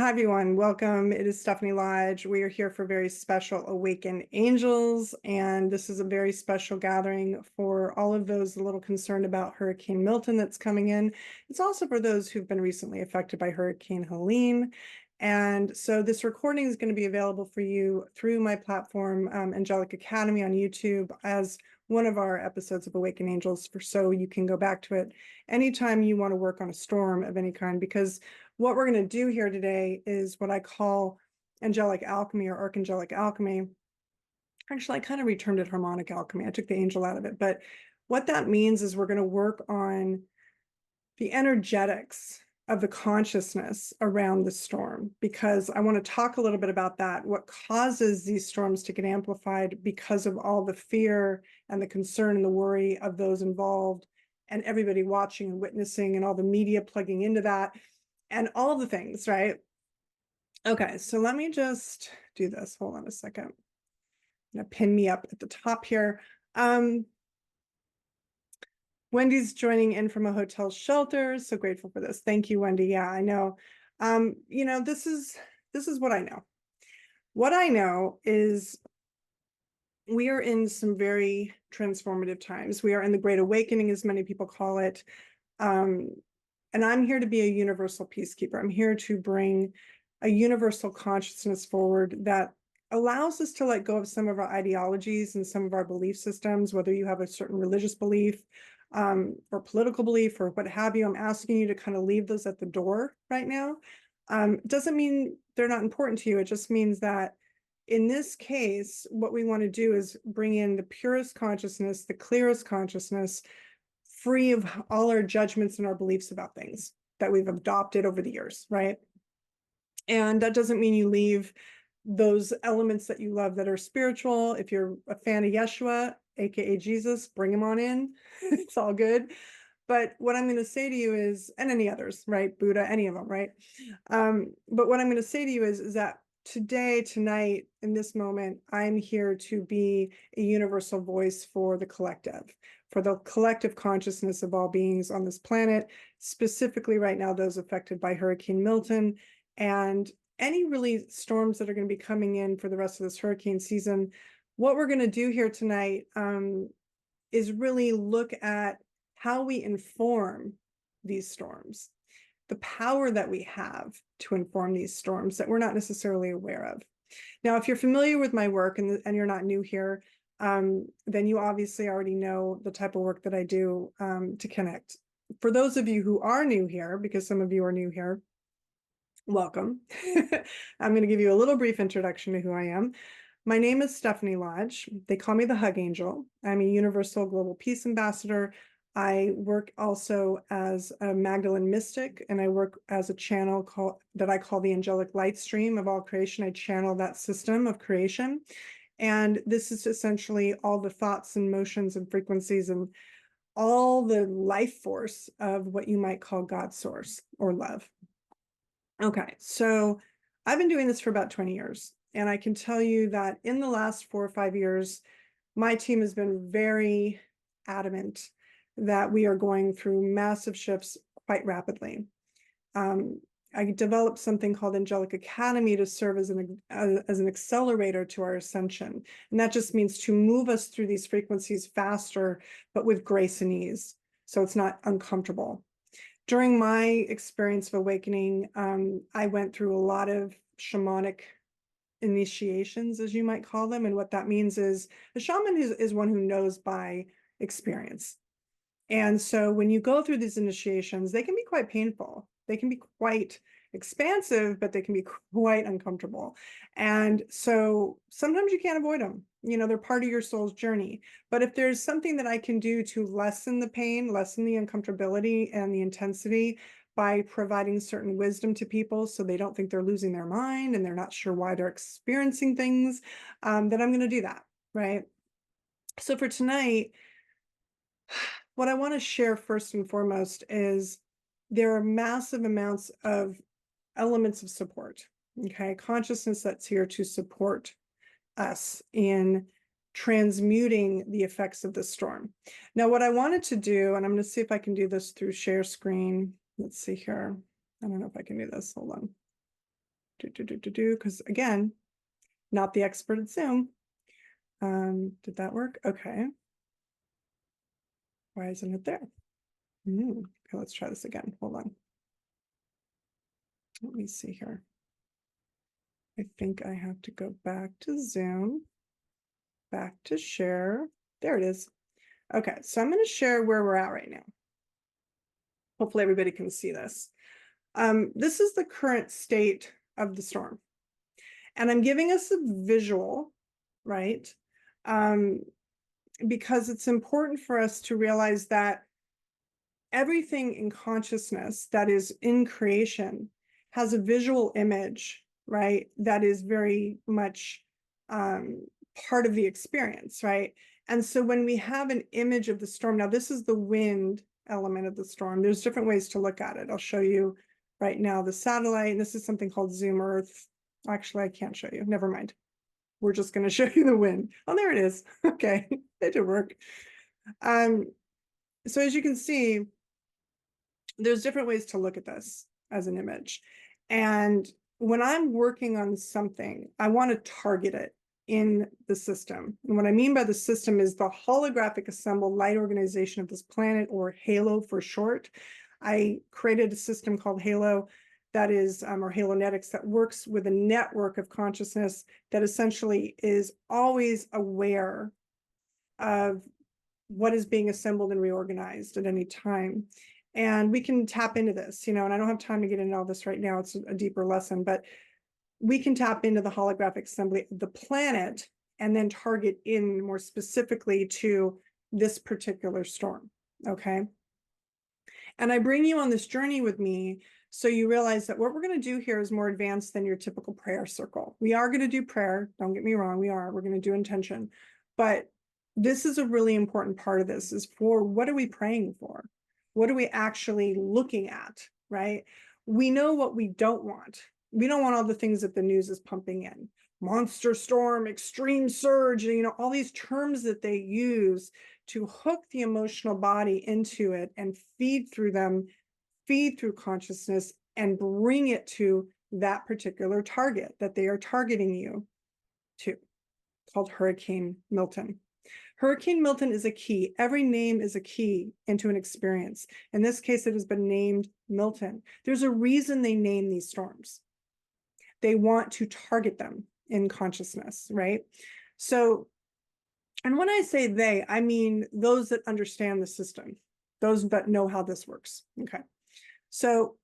Hi, everyone. Welcome. It is Stephanie Lodge. We are here for very special Awaken Angels, and this is a very special gathering for all of those a little concerned about Hurricane Milton that's coming in. It's also for those who've been recently affected by Hurricane Helene. And so this recording is going to be available for you through my platform, Angelic Academy on YouTube, as one of our episodes of Awaken Angels, so you can go back to it anytime you want to work on a storm of any kind, because what we're going to do here today is what I call angelic alchemy or archangelic alchemy. Actually, I kind of returned it harmonic alchemy. I took the angel out of it. But what that means is we're going to work on the energetics of the consciousness around the storm, because I want to talk a little bit about that, what causes these storms to get amplified because of all the fear and the concern and the worry of those involved and everybody watching and witnessing and all the media plugging into that and all the things, right? Okay, so let me just do this. Hold on a second. I'm going to pin me up at the top here. Wendy's joining in from a hotel shelter. So grateful for this. Thank you, Wendy. Yeah, I know. This is what I know. What I know is we are in some very transformative times. We are in the Great Awakening, as many people call it. And I'm here to be a universal peacekeeper. I'm here to bring a universal consciousness forward that allows us to let go of some of our ideologies and some of our belief systems, whether you have a certain religious belief or political belief or what have you. I'm asking you to kind of leave those at the door right now. It doesn't mean they're not important to you. It just means that in this case, what we want to do is bring in the purest consciousness, the clearest consciousness, free of all our judgments and our beliefs about things that we've adopted over the years, right? And that doesn't mean you leave those elements that you love that are spiritual. If you're a fan of Yeshua, aka Jesus, bring him on in. It's all good. But what I'm going to say to you is, and any others, right? Buddha, any of them, right? But what I'm going to say to you is that today, tonight, in this moment, I'm here to be a universal voice for the collective consciousness of all beings on this planet, specifically right now, those affected by Hurricane Milton and any really storms that are going to be coming in for the rest of this hurricane season. What we're going to do here tonight is really look at how we inform these storms, the power that we have to inform these storms that we're not necessarily aware of. Now, if you're familiar with my work and you're not new here, then you obviously already know the type of work that I do to connect. For those of you who are new here, because some of you are new here, welcome. I'm going to give you a little brief introduction to who I am. My name is Stephanie Lodge. They call me the Hug Angel. I'm a Universal Global Peace Ambassador. I work also as a Magdalene Mystic, and I work as a channel that I call the Angelic Light Stream of all creation. I channel that system of creation. And this is essentially all the thoughts and motions and frequencies and all the life force of what you might call God source or love. Okay, so I've been doing this for about 20 years. And I can tell you that in the last 4 or 5 years, my team has been very adamant that we are going through massive shifts quite rapidly. I developed something called Angelic Academy to serve as an accelerator to our ascension. And that just means to move us through these frequencies faster, but with grace and ease. So it's not uncomfortable. During my experience of awakening, I went through a lot of shamanic initiations, as you might call them. And what that means is a shaman is one who knows by experience. And so when you go through these initiations, they can be quite painful. They can be quite expansive, but they can be quite uncomfortable. And so sometimes you can't avoid them. You know, they're part of your soul's journey. But if there's something that I can do to lessen the pain, lessen the uncomfortability and the intensity by providing certain wisdom to people so they don't think they're losing their mind and they're not sure why they're experiencing things, then I'm going to do that, right? So for tonight, what I want to share first and foremost is there are massive amounts of elements of support, okay? Consciousness that's here to support us in transmuting the effects of the storm. Now, what I wanted to do, and I'm going to see if I can do this through share screen. Let's see here. I don't know if I can do this. Hold on. Because again, not the expert at Zoom. Did that work? Okay. Why isn't it there? Okay, let's try this again. Hold on. Let me see here. I think I have to go back to Zoom, back to share. There it is. Okay, so I'm going to share where we're at right now. Hopefully everybody can see this. This is the current state of the storm. And I'm giving us a visual, right? Because it's important for us to realize that everything in consciousness that is in creation has a visual image, right? That is very much part of the experience, right? And so when we have an image of the storm, now this is the wind element of the storm. There's different ways to look at it. I'll show you right now the satellite. And this is something called Zoom Earth. Actually, I can't show you. Never mind. We're just going to show you the wind. Oh, there it is. Okay, it did work. So as you can see, there's different ways to look at this as an image. And when I'm working on something, I want to target it in the system. And what I mean by the system is the holographic assembled light organization of this planet, or HALO for short. I created a system called HALO that is, or Halonetics, that works with a network of consciousness that essentially is always aware of what is being assembled and reorganized at any time. And we can tap into this, and I don't have time to get into all this right now. It's a deeper lesson, but we can tap into the holographic assembly of the planet and then target in more specifically to this particular storm, okay? And I bring you on this journey with me so you realize that what we're going to do here is more advanced than your typical prayer circle. We are going to do prayer, don't get me wrong, we're going to do intention, but this is a really important part of this, is for what are we praying for? What are we actually looking at, right? We know what we don't want. We don't want all the things that the news is pumping in. Monster storm, extreme surge, all these terms that they use to hook the emotional body into it and feed through them, feed through consciousness, and bring it to that particular target that they are targeting you to, called Hurricane Milton. Hurricane Milton is a key. Every name is a key into an experience. In this case, it has been named Milton. There's a reason they name these storms. They want to target them in consciousness, right? So, and when I say they, I mean those that understand the system, those that know how this works, okay? So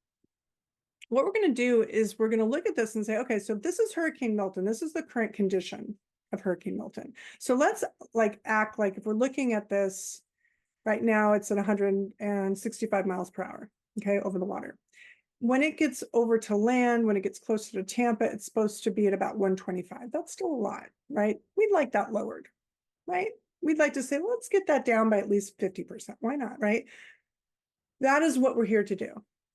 what we're going to do is we're going to look at this and say, okay, so this is Hurricane Milton. This is the current condition of Hurricane Milton. So let's act like if we're looking at this right now, it's at 165 miles per hour, okay, over the water. When it gets over to land, when it gets closer to Tampa, it's supposed to be at about 125. That's still a lot, right? We'd like that lowered, right? We'd like to say, well, let's get that down by at least 50%. Why not, right? That is what we're here to do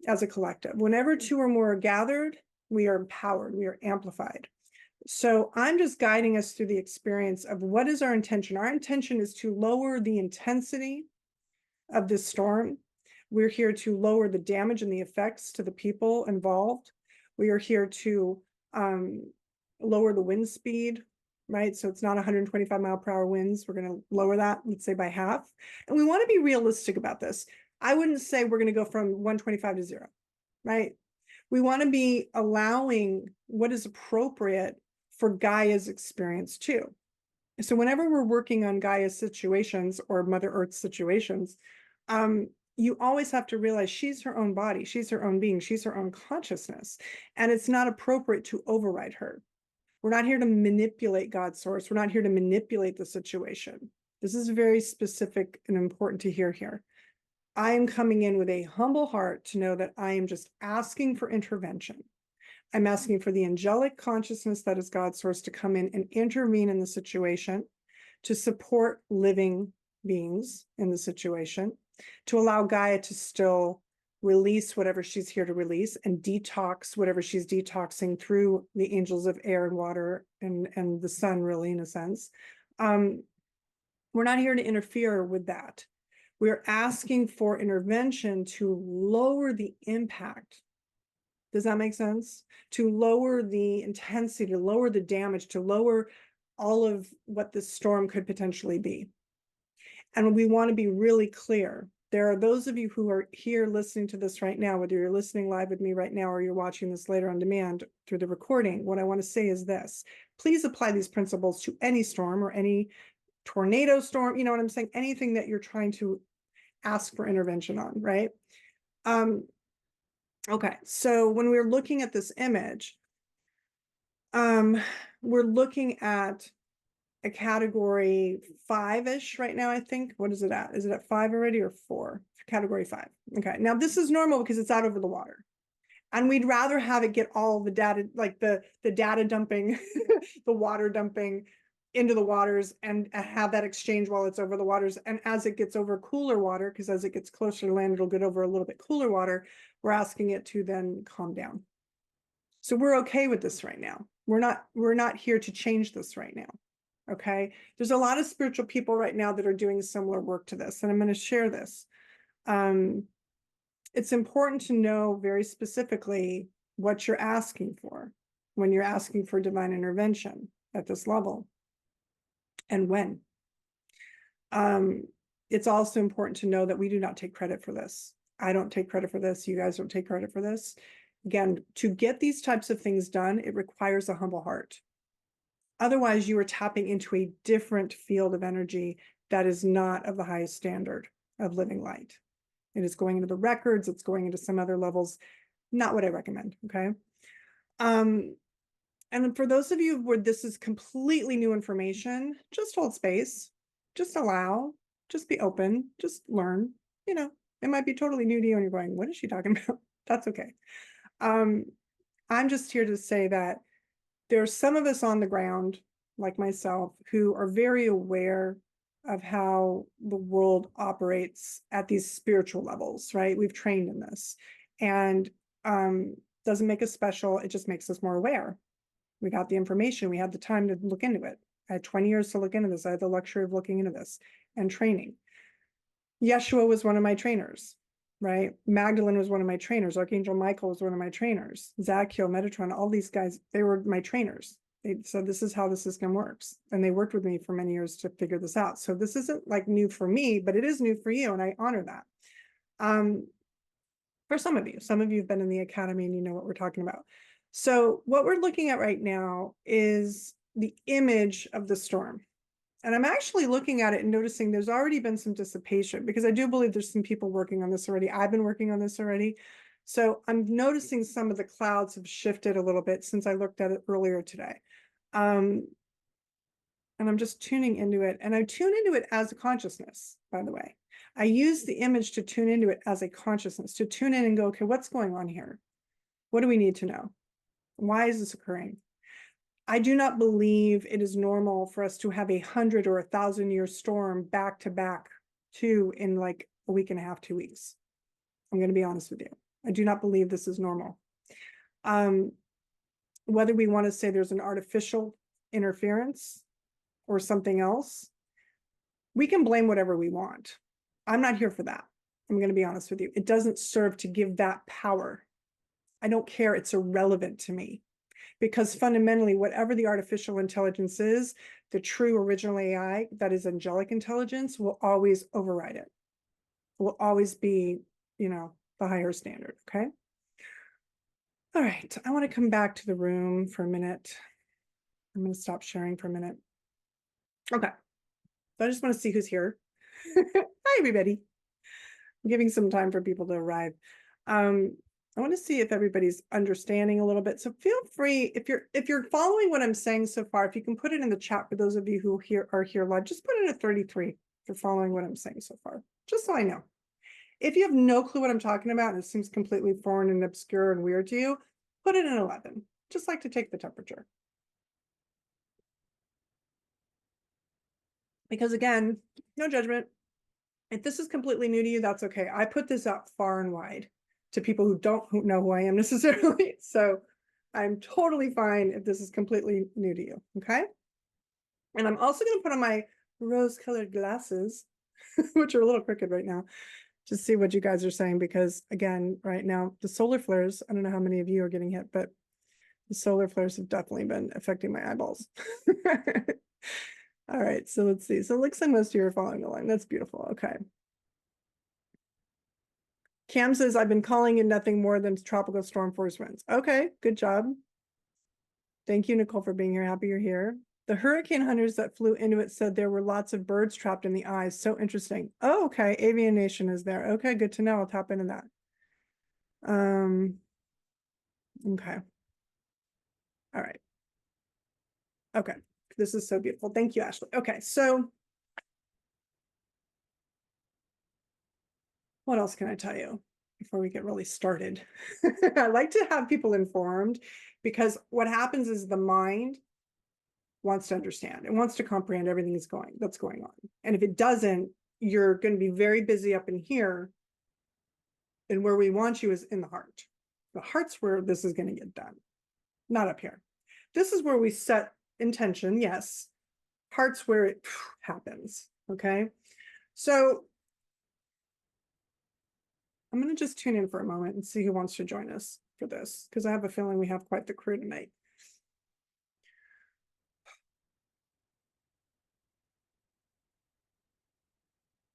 as a collective. Whenever two or more are gathered, we are empowered, we are amplified. So I'm just guiding us through the experience of what is our intention. Our intention is to lower the intensity of this storm. We're here to lower the damage and the effects to the people involved. We are here to lower the wind speed, right? So it's not 125 mile per hour winds. We're going to lower that, let's say, by half. And we want to be realistic about this. I wouldn't say we're going to go from 125 to 0, right? We want to be allowing what is appropriate for Gaia's experience too. So whenever we're working on Gaia's situations or Mother Earth situations, you always have to realize she's her own body, she's her own being, she's her own consciousness, and it's not appropriate to override her. We're not here to manipulate God's source. We're not here to manipulate the situation. This is very specific and important to hear here. I am coming in with a humble heart to know that I am just asking for intervention. I'm asking for the angelic consciousness that is God's source to come in and intervene in the situation, to support living beings in the situation, to allow Gaia to still release whatever she's here to release and detox whatever she's detoxing through the angels of air and water and the sun, really, in a sense. We're not here to interfere with that. We're asking for intervention to lower the impact Does that make sense? To lower the intensity, to lower the damage, to lower all of what this storm could potentially be. And we want to be really clear. There are those of you who are here listening to this right now, whether you're listening live with me right now or you're watching this later on demand through the recording. What I want to say is this: please apply these principles to any storm or any tornado storm. You know what I'm saying? Anything that you're trying to ask for intervention on, right? Okay, so when we're looking at this image, we're looking at a category 5-ish right now, I think. What is it at? Is it at 5 already or 4? Category 5. Okay, now this is normal because it's out over the water. And we'd rather have it get all the data, like the data dumping, the water dumping into the waters, and have that exchange while it's over the waters. And as it gets over cooler water, because as it gets closer to land, it'll get over a little bit cooler water, we're asking it to then calm down. So we're okay with this right now. We're not here to change this right now. Okay, there's a lot of spiritual people right now that are doing similar work to this, and I'm going to share this. It's important to know very specifically what you're asking for when you're asking for divine intervention at this level and when. It's also important to know that we do not take credit for this. I don't take credit for this. You guys don't take credit for this. Again, to get these types of things done, it requires a humble heart. Otherwise, you are tapping into a different field of energy that is not of the highest standard of living light. It is going into the records. It's going into some other levels. Not what I recommend, okay? And for those of you where this is completely new information, just hold space. Just allow. Just be open. Just learn. You know, it might be totally new to you and you're going, what is she talking about? That's okay. I'm just here to say that there's some of us on the ground, like myself, who are very aware of how the world operates at these spiritual levels, right? We've trained in this, and doesn't make us special. It just makes us more aware. We got the information. We had the time to look into it. I had 20 years to look into this. I had the luxury of looking into this and training. Yeshua was one of my trainers, right? Magdalene was one of my trainers. Archangel Michael was one of my trainers. Zachiel, Metatron, all these guys, they were my trainers. They said, this is how the system works. And they worked with me for many years to figure this out. So this isn't like new for me, but it is new for you. And I honor that. For some of you have been in the academy and you know what we're talking about. So what we're looking at right now is the image of the storm. And I'm actually looking at it and noticing there's already been some dissipation, because I do believe there's some people working on this already. I've been working on this already. So I'm noticing some of the clouds have shifted a little bit since I looked at it earlier today. And I'm just tuning into it. And I tune into it as a consciousness, by the way. I use the image to tune into it as a consciousness, to tune in and go, okay, what's going on here? What do we need to know? Why is this occurring? I do not believe it is normal for us to have 100 or 1,000-year storm back to back in like a week and a half, 2 weeks. I'm going to be honest with you. I do not believe this is normal. Whether we want to say there's an artificial interference or something else, we can blame whatever we want. I'm not here for that. I'm going to be honest with you. It doesn't serve to give that power. I don't care. It's irrelevant to me. Because fundamentally, whatever the artificial intelligence is, the true original AI, that is angelic intelligence, will always override it. Will always be, you know, the higher standard, okay? All right, I want to come back to the room for a minute. I'm going to stop sharing for a minute. Okay, so I just want to see who's here. Hi, everybody. I'm giving some time for people to arrive. I want to see if everybody's understanding a little bit. So feel free, if you're following what I'm saying so far, if you can put it in the chat for those of you who are here live, just put it at 33 if you're following what I'm saying so far, just so I know. If you have no clue what I'm talking about and it seems completely foreign and obscure and weird to you, put it in 11. Just like to take the temperature. Because again, no judgment. If this is completely new to you, that's okay. I put this out far and wide to people who don't know who I am necessarily. So I'm totally fine if this is completely new to you, okay? And I'm also going to put on my rose-colored glasses, which are a little crooked right now, to see what you guys are saying, because again, right now, the solar flares, I don't know how many of you are getting hit, but the solar flares have definitely been affecting my eyeballs. All right, so let's see. So it looks like most of you are following along. That's beautiful. Okay. Cam says, I've been calling in nothing more than tropical storm force winds. Okay, good job. Thank you, Nicole, for being here. Happy you're here. The hurricane hunters that flew into it said there were lots of birds trapped in the eyes. So interesting. Oh, okay. Avian Nation is there. Okay, good to know. I'll tap into that. Okay. All right. Okay. This is so beautiful. Thank you, Ashley. Okay, so what else can I tell you before we get really started? I like to have people informed, because what happens is the mind wants to understand. It wants to comprehend everything that's going on. And if it doesn't, you're going to be very busy up in here. And where we want you is in the heart. The heart's where this is going to get done, not up here. This is where we set intention. Yes. Heart's where it happens. Okay. So I'm going to just tune in for a moment and see who wants to join us for this, because I have a feeling we have quite the crew tonight.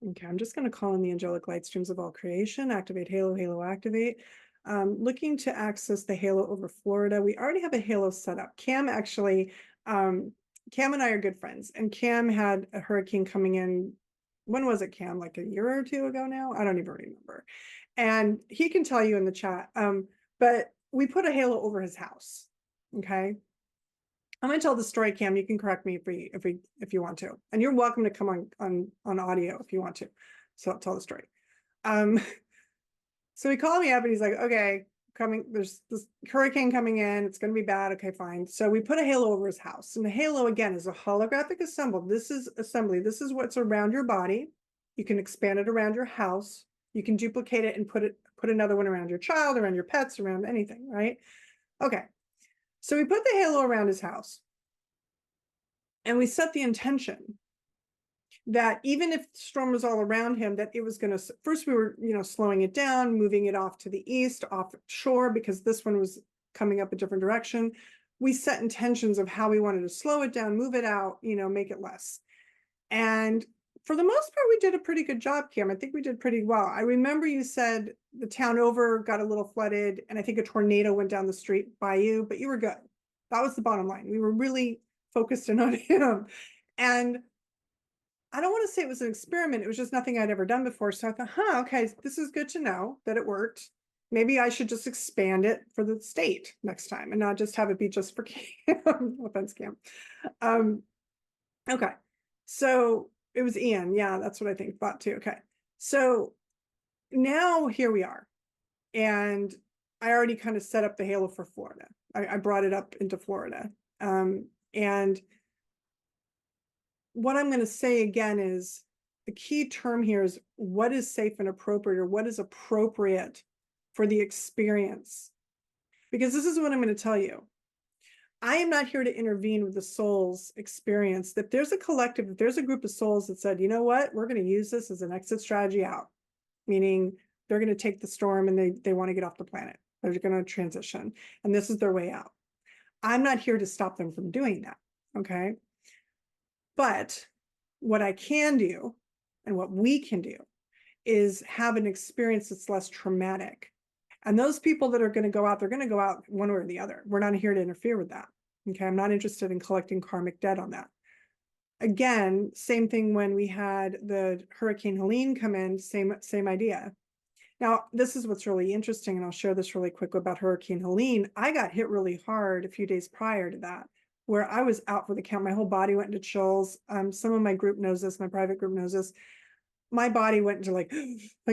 Okay, I'm just going to call in the angelic light streams of all creation, activate Halo, Halo activate. Looking to access the Halo over Florida. We already have a Halo set up. Cam actually, Cam and I are good friends, and Cam had a hurricane coming in. When was it, Cam? Like a year or two ago now? I don't even remember. And he can tell you in the chat. But we put a Halo over his house. Okay. I'm going to tell the story, Cam. You can correct me if you want to, and you're welcome to come on audio if you want to. So I'll tell the story. So he called me up and he's like, "Okay, there's this hurricane coming in. It's going to be bad. Okay, fine." So we put a halo over his house, and the halo again is a holographic assembly. This is assembly. This is what's around your body. You can expand it around your house. You can duplicate it and put another one around your child, around your pets, around anything, right? Okay. So we put the halo around his house, and we set the intention that even if the storm was all around him, that it was going to, first we were, slowing it down, moving it off to the east, offshore, because this one was coming up a different direction. We set intentions of how we wanted to slow it down, move it out, make it less. And for the most part, we did a pretty good job, Cam. I think we did pretty well. I remember you said the town over got a little flooded, and I think a tornado went down the street by you, but you were good. That was the bottom line. We were really focused in on him. And I don't want to say it was an experiment. It was just nothing I'd ever done before. So I thought, okay, this is good to know that it worked. Maybe I should just expand it for the state next time and not just have it be just for Cam. No offense, Cam. Okay. So it was Ian. Yeah, that's what I thought too. Okay. So now here we are. And I already kind of set up the halo for Florida. I brought it up into Florida. And what I'm going to say again is the key term here is what is safe and appropriate, or what is appropriate for the experience. Because this is what I'm going to tell you. I am not here to intervene with the soul's experience. If there's a collective, if there's a group of souls that said, you know what, we're going to use this as an exit strategy out, meaning they're going to take the storm and they want to get off the planet. They're going to transition, and this is their way out. I'm not here to stop them from doing that. Okay. But what I can do, and what we can do, is have an experience that's less traumatic. And those people that are going to go out, they're going to go out one way or the other. We're not here to interfere with that. Okay. I'm not interested in collecting karmic debt on that. Again, same thing when we had the Hurricane Helene come in, same idea. Now, this is what's really interesting, and I'll share this really quick about Hurricane Helene. I got hit really hard a few days prior to that, where I was out for the count. My whole body went into chills. Some of my group knows this, my private group knows this. My body went into like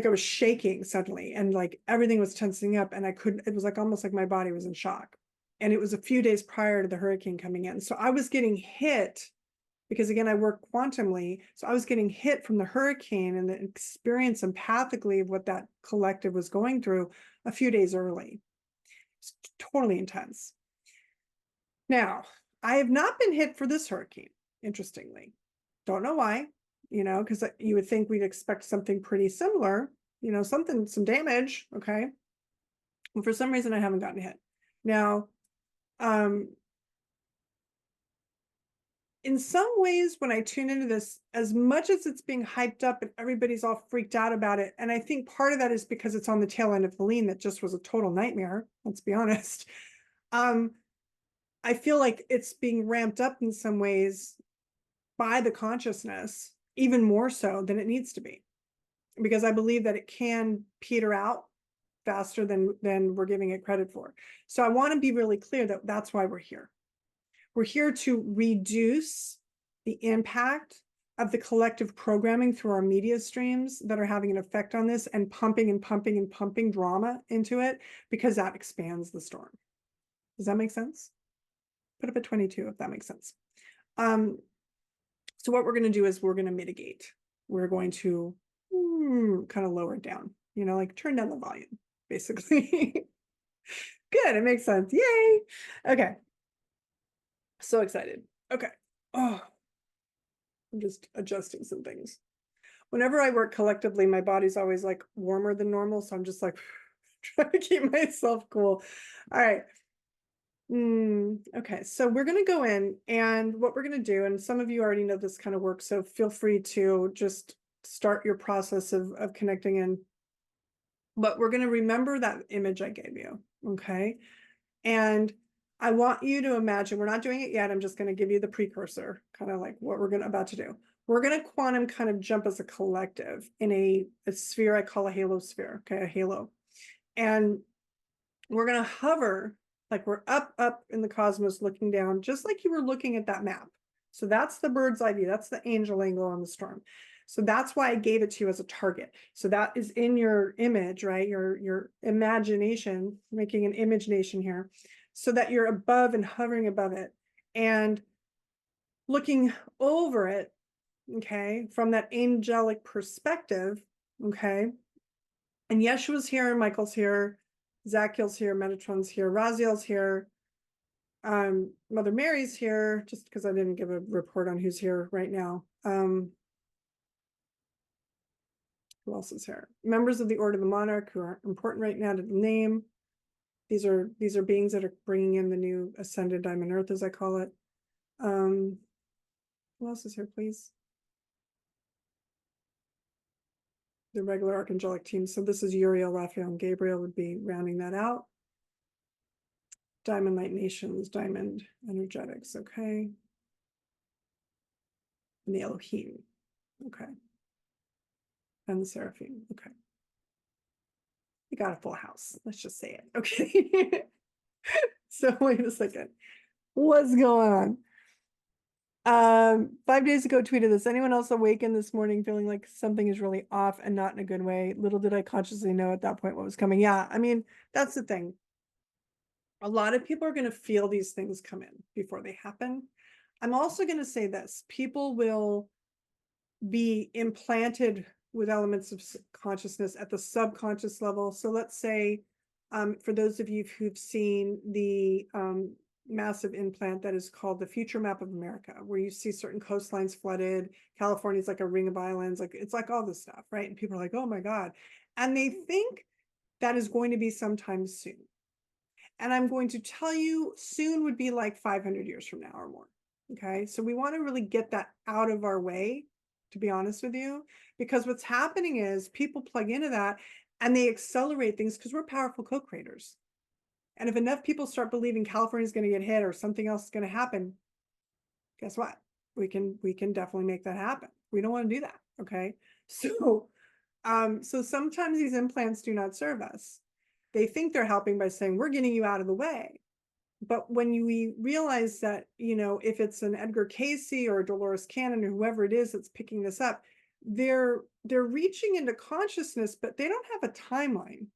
I was shaking suddenly, and like everything was tensing up, and it was like almost like my body was in shock. And it was a few days prior to the hurricane coming in. So I was getting hit because, again, I work quantumly. So I was getting hit from the hurricane and the experience empathically of what that collective was going through a few days early. It's totally intense. Now, I have not been hit for this hurricane, interestingly. Don't know why, because you would think we'd expect something pretty similar, you know, something, some damage. Okay. And for some reason I haven't gotten hit. Now, in some ways, when I tune into this, as much as it's being hyped up and everybody's all freaked out about it, and I think part of that is because it's on the tail end of Helene that just was a total nightmare, let's be honest. I feel like it's being ramped up in some ways by the consciousness, even more so than it needs to be, because I believe that it can peter out faster than we're giving it credit for. So I want to be really clear that that's why we're here. We're here to reduce the impact of the collective programming through our media streams that are having an effect on this, and pumping and pumping and pumping drama into it, because that expands the storm. Does that make sense? Put up a 22 if that makes sense. So what we're going to do is we're going to mitigate. We're going to kind of lower it down, you know, like turn down the volume, basically. Good, it makes sense. Yay. Okay. So excited. Okay. Oh, I'm just adjusting some things. Whenever I work collectively, my body's always like warmer than normal. So I'm just like trying to keep myself cool. All right. Okay, so we're going to go in, and what we're going to do, and some of you already know this kind of work, so feel free to just start your process of connecting in. But we're going to remember that image I gave you, okay? And I want you to imagine, we're not doing it yet, I'm just going to give you the precursor, kind of like what we're about to do. We're going to quantum kind of jump as a collective in a sphere I call a halo sphere, okay, a halo. And we're going to hover like we're up in the cosmos looking down, just like you were looking at that map. So that's the bird's eye view. That's the angel angle on the storm. So that's why I gave it to you as a target. So that is in your image, right? Your imagination, making an imagination here, so that you're above and hovering above it and looking over it, okay, from that angelic perspective, okay? And Yeshua's here, Michael's here, Zachiel's here, Metatron's here, Raziel's here, Mother Mary's here, just because I didn't give a report on who's here right now. Who else is here? Members of the Order of the Monarch, who are important right now to name. These are beings that are bringing in the new ascended diamond earth, as I call it. Who else is here, please? The regular archangelic team. So this is Uriel, Raphael, and Gabriel would be rounding that out. Diamond Light Nations, Diamond Energetics, okay. And the Elohim, okay. And the Seraphim, okay. You got a full house, let's just say it, okay. So wait a second, what's going on? 5 days ago tweeted this. Anyone else awakened this morning feeling like something is really off and not in a good way? Little did I consciously know at that point what was coming. Yeah, I mean, that's the thing. A lot of people are going to feel these things come in before they happen. I'm also going to say this. People will be implanted with elements of consciousness at the subconscious level. So let's say, for those of you who've seen the massive implant that is called the Future Map of America, where you see certain coastlines flooded, California's like a ring of islands, like it's like all this stuff, right? And people are like, oh my God. And they think that is going to be sometime soon. And I'm going to tell you, soon would be like 500 years from now or more. Okay, so we want to really get that out of our way, to be honest with you, because what's happening is people plug into that and they accelerate things because we're powerful co-creators. And if enough people start believing California is going to get hit or something else is going to happen, guess what? We can definitely make that happen. We don't want to do that. Okay, so sometimes these implants do not serve us. They think they're helping by saying, we're getting you out of the way. But when we realize that, you know, if it's an Edgar Cayce or Dolores Cannon or whoever it is that's picking this up, they're reaching into consciousness, but they don't have a timeline.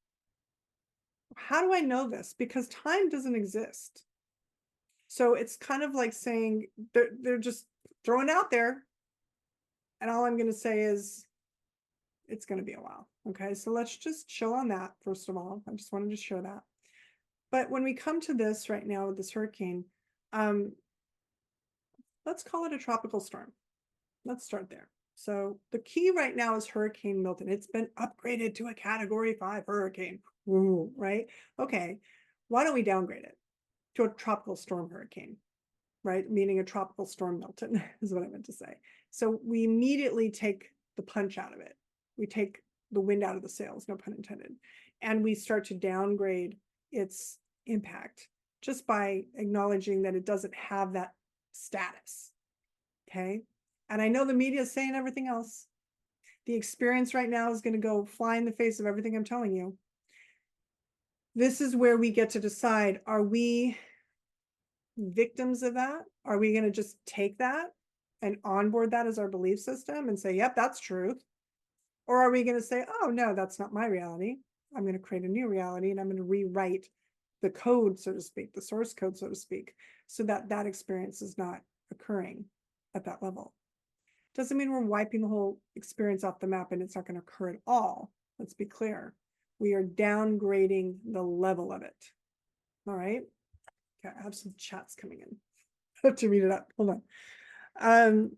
How do I know this? Because time doesn't exist. So it's kind of like saying they're just throwing it out there. And all I'm going to say is it's going to be a while. Okay, so let's just chill on that, first of all. I just wanted to share that. But when we come to this right now with this hurricane, let's call it a tropical storm. Let's start there. So the key right now is Hurricane Milton. It's been upgraded to a Category 5 hurricane. Ooh, right? Okay. Why don't we downgrade it to a tropical storm hurricane, right? Meaning a tropical storm Milton is what I meant to say. So we immediately take the punch out of it. We take the wind out of the sails, no pun intended. And we start to downgrade its impact just by acknowledging that it doesn't have that status. Okay. And I know the media is saying everything else. The experience right now is going to go fly in the face of everything I'm telling you. This is where we get to decide, are we victims of that? Are we going to just take that and onboard that as our belief system and say, yep, that's truth? Or are we going to say, oh, no, that's not my reality. I'm going to create a new reality and I'm going to rewrite the code, so to speak, the source code, so to speak, so that that experience is not occurring at that level. Doesn't mean we're wiping the whole experience off the map and it's not going to occur at all. Let's be clear. We are downgrading the level of it. All right. Okay, I have some chats coming in. I have to read it up. Hold on.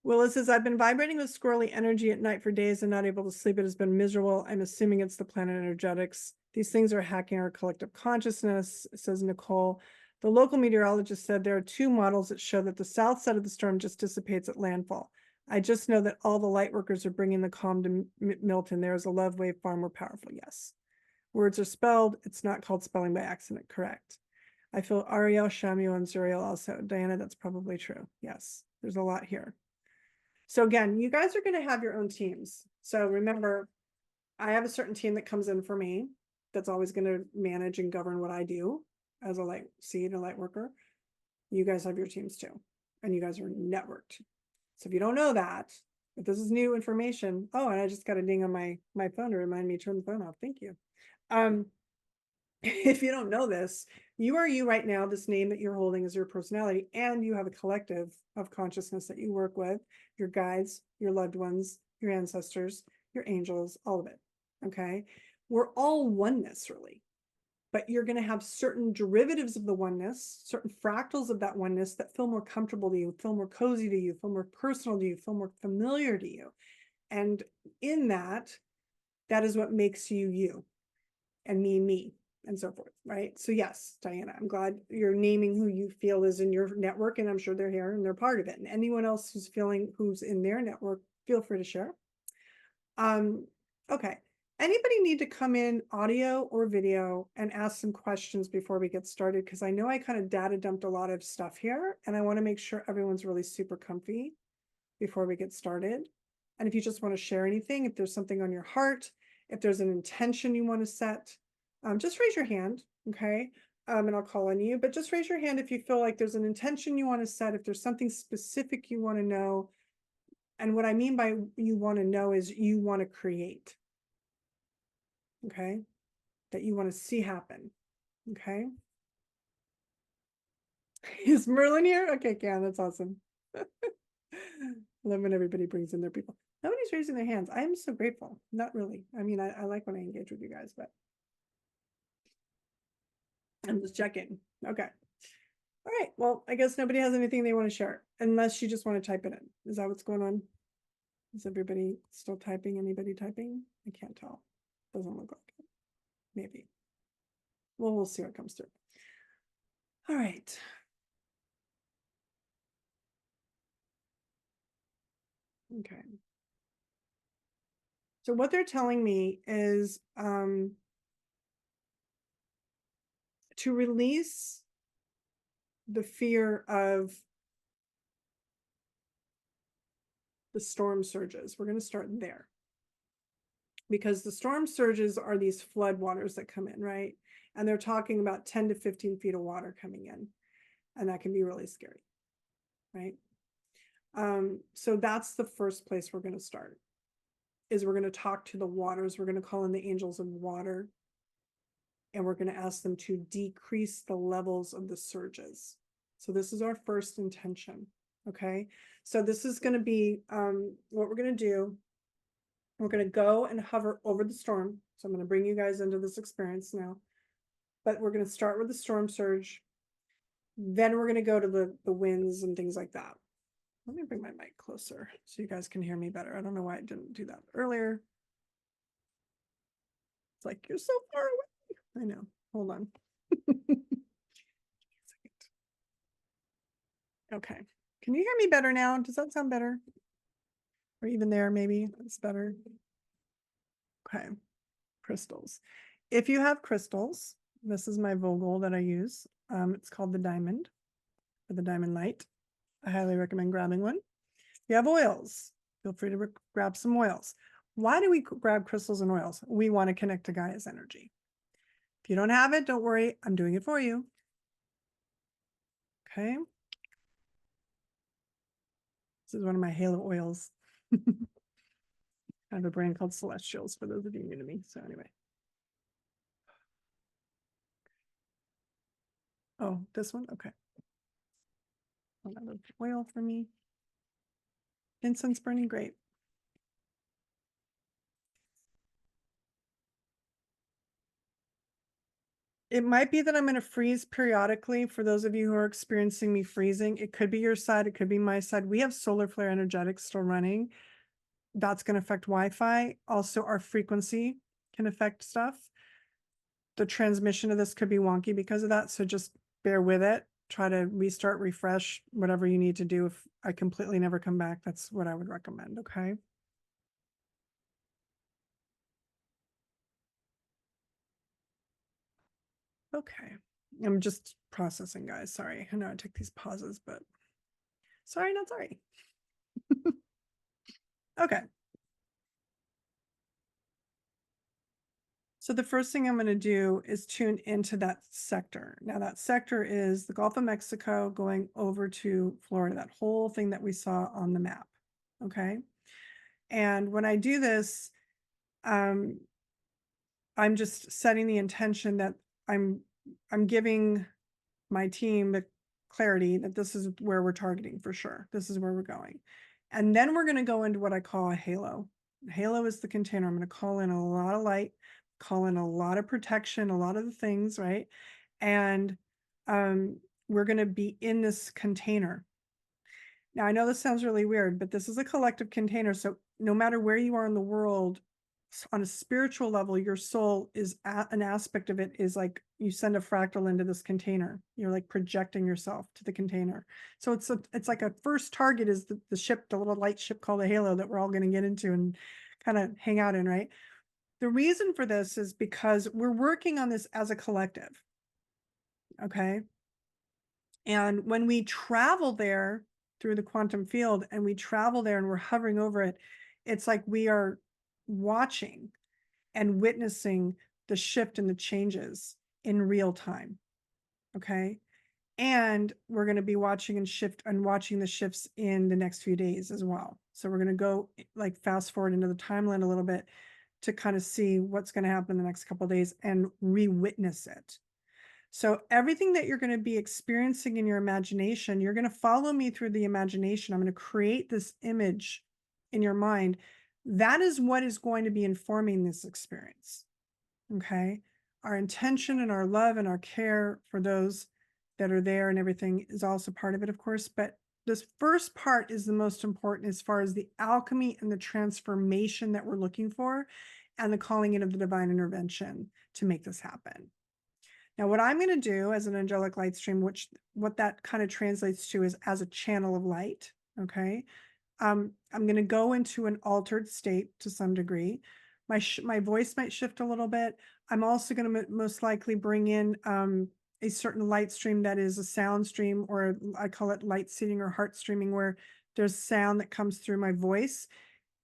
Willis says, I've been vibrating with squirrely energy at night for days and not able to sleep. It has been miserable. I'm assuming it's the planet energetics. These things are hacking our collective consciousness, says Nicole. The local meteorologist said there are two models that show that the south side of the storm just dissipates at landfall. I just know that all the light workers are bringing the calm to Milton. There is a love wave far more powerful. Yes. Words are spelled. It's not called spelling by accident. Correct. I feel Ariel, Shamu, and Zuriel also. Diana, that's probably true. Yes. There's a lot here. So again, you guys are going to have your own teams. So remember, I have a certain team that comes in for me that's always going to manage and govern what I do as a light seed, a light worker. You guys have your teams too, and you guys are networked. So if you don't know that, if this is new information, oh, and I just got a ding on my phone to remind me to turn the phone off. Thank you. If you don't know this, you are you right now. This name that you're holding is your personality, and you have a collective of consciousness that you work with, your guides, your loved ones, your ancestors, your angels, all of it. Okay. We're all oneness, really, but you're going to have certain derivatives of the oneness, certain fractals of that oneness that feel more comfortable to you, feel more cozy to you, feel more personal to you, feel more familiar to you. And in that, that is what makes you you, and me, and so forth, right? So yes, Diana, I'm glad you're naming who you feel is in your network, and I'm sure they're here and they're part of it. And anyone else who's feeling who's in their network, feel free to share. Okay. Anybody need to come in audio or video and ask some questions before we get started? Because I know I kind of data dumped a lot of stuff here, and I want to make sure everyone's really super comfy before we get started. And if you just want to share anything, if there's something on your heart, if there's an intention you want to set, just raise your hand, okay? And I'll call on you, but just raise your hand if you feel like there's an intention you want to set, if there's something specific you want to know. And what I mean by you want to know is you want to create, okay? That you want to see happen, okay? Is Merlin here? Okay, Cam, that's awesome. I love when everybody brings in their people. Nobody's raising their hands. I am so grateful. Not really. I mean, I like when I engage with you guys, but I'm just checking. Okay. All right. Well, I guess nobody has anything they want to share unless you just want to type it in. Is that what's going on? Is everybody still typing? Anybody typing? I can't tell. Doesn't look like it. Maybe. Well, we'll see what comes through. All right. Okay. So what they're telling me is to release the fear of the storm surges. We're going to start there. Because the storm surges are these flood waters that come in, right? And they're talking about 10 to 15 feet of water coming in. And that can be really scary, right? So that's the first place we're going to start, is we're going to talk to the waters. We're going to call in the angels of water. And we're going to ask them to decrease the levels of the surges. So this is our first intention, okay? So this is going to be what we're going to do. We're going to go and hover over the storm. So I'm going to bring you guys into this experience now. But we're going to start with the storm surge. Then we're going to go to the winds and things like that. Let me bring my mic closer so you guys can hear me better. I don't know why I didn't do that earlier. It's like, you're so far away. I know. Hold on. Okay. Can you hear me better now? Does that sound better? Or even there, maybe it's better. Okay. Crystals. If you have crystals, this is my Vogel that I use. It's called the Diamond, or the Diamond Light. I highly recommend grabbing one. If you have oils, feel free to grab some oils. Why do we grab crystals and oils? We want to connect to Gaia's energy. If you don't have it, don't worry. I'm doing it for you. Okay. This is one of my halo oils. I have a brand called Celestials for those of you new to me. So anyway. Oh, this one? Okay. Another oil for me. Incense burning, great. It might be that I'm going to freeze periodically. For those of you who are experiencing me freezing, it could be your side, it could be my side. We have solar flare energetics still running. That's going to affect Wi-Fi. Also, our frequency can affect stuff. The transmission of this could be wonky because of that. So just bear with it. Try to restart, refresh, whatever you need to do. If I completely never come back, that's what I would recommend. Okay. Okay. I'm just processing, guys. Sorry. I know I took these pauses, but sorry, not sorry. Okay. So the first thing I'm going to do is tune into that sector. Now that sector is the Gulf of Mexico going over to Florida, that whole thing that we saw on the map. Okay. And when I do this, I'm just setting the intention that I'm giving my team the clarity that this is where we're targeting for sure. This is where we're going. And then we're going to go into what I call a halo. Halo is the container. I'm going to call in a lot of light, call in a lot of protection, a lot of the things, right? And we're going to be in this container. Now, I know this sounds really weird, but this is a collective container. So no matter where you are in the world, on a spiritual level, your soul is an aspect of it is like you send a fractal into this container. You're like projecting yourself to the container. So it's like a first target is the ship, the little light ship called the Halo that we're all going to get into and kind of hang out in, right? The reason for this is because we're working on this as a collective. Okay. And when we travel there through the quantum field and we travel there and we're hovering over it, it's like we are watching and witnessing the shift and the changes in real time. Okay. And we're going to be watching the shifts in the next few days as well. So we're going to go like fast forward into the timeline a little bit to kind of see what's going to happen in the next couple of days and re-witness it. So everything that you're going to be experiencing in your imagination, you're going to follow me through the imagination. I'm going to create this image in your mind. That is what is going to be informing this experience. Okay. Our intention and our love and our care for those that are there and everything is also part of it, of course. But this first part is the most important as far as the alchemy and the transformation that we're looking for and the calling in of the divine intervention to make this happen. Now, what I'm going to do as an angelic light stream, which what that kind of translates to is as a channel of light. Okay. I'm going to go into an altered state to some degree. My voice might shift a little bit. I'm also going to most likely bring in a certain light stream that is a sound stream, or I call it light seeding or heart streaming, where there's sound that comes through my voice.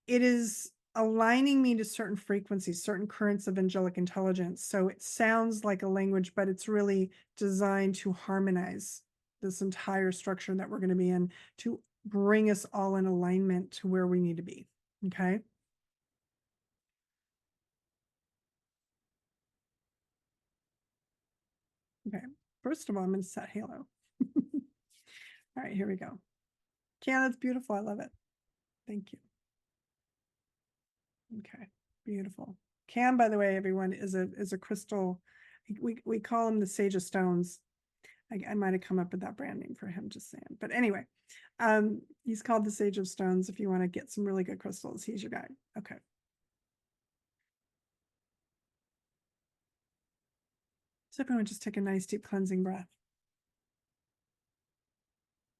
It is aligning me to certain frequencies, certain currents of angelic intelligence. So it sounds like a language, but it's really designed to harmonize this entire structure that we're going to be in to bring us all in alignment to where we need to be. Okay. Okay. First of all, I'm going to set Halo. All right, here we go. Yeah, that's beautiful. I love it. Thank you. Okay, beautiful. Cam, by the way, everyone, is a crystal. We call him the Sage of Stones. I might have come up with that brand name for him, just saying. But anyway, he's called the Sage of Stones. If you want to get some really good crystals, he's your guy. Okay. So everyone just take a nice deep cleansing breath.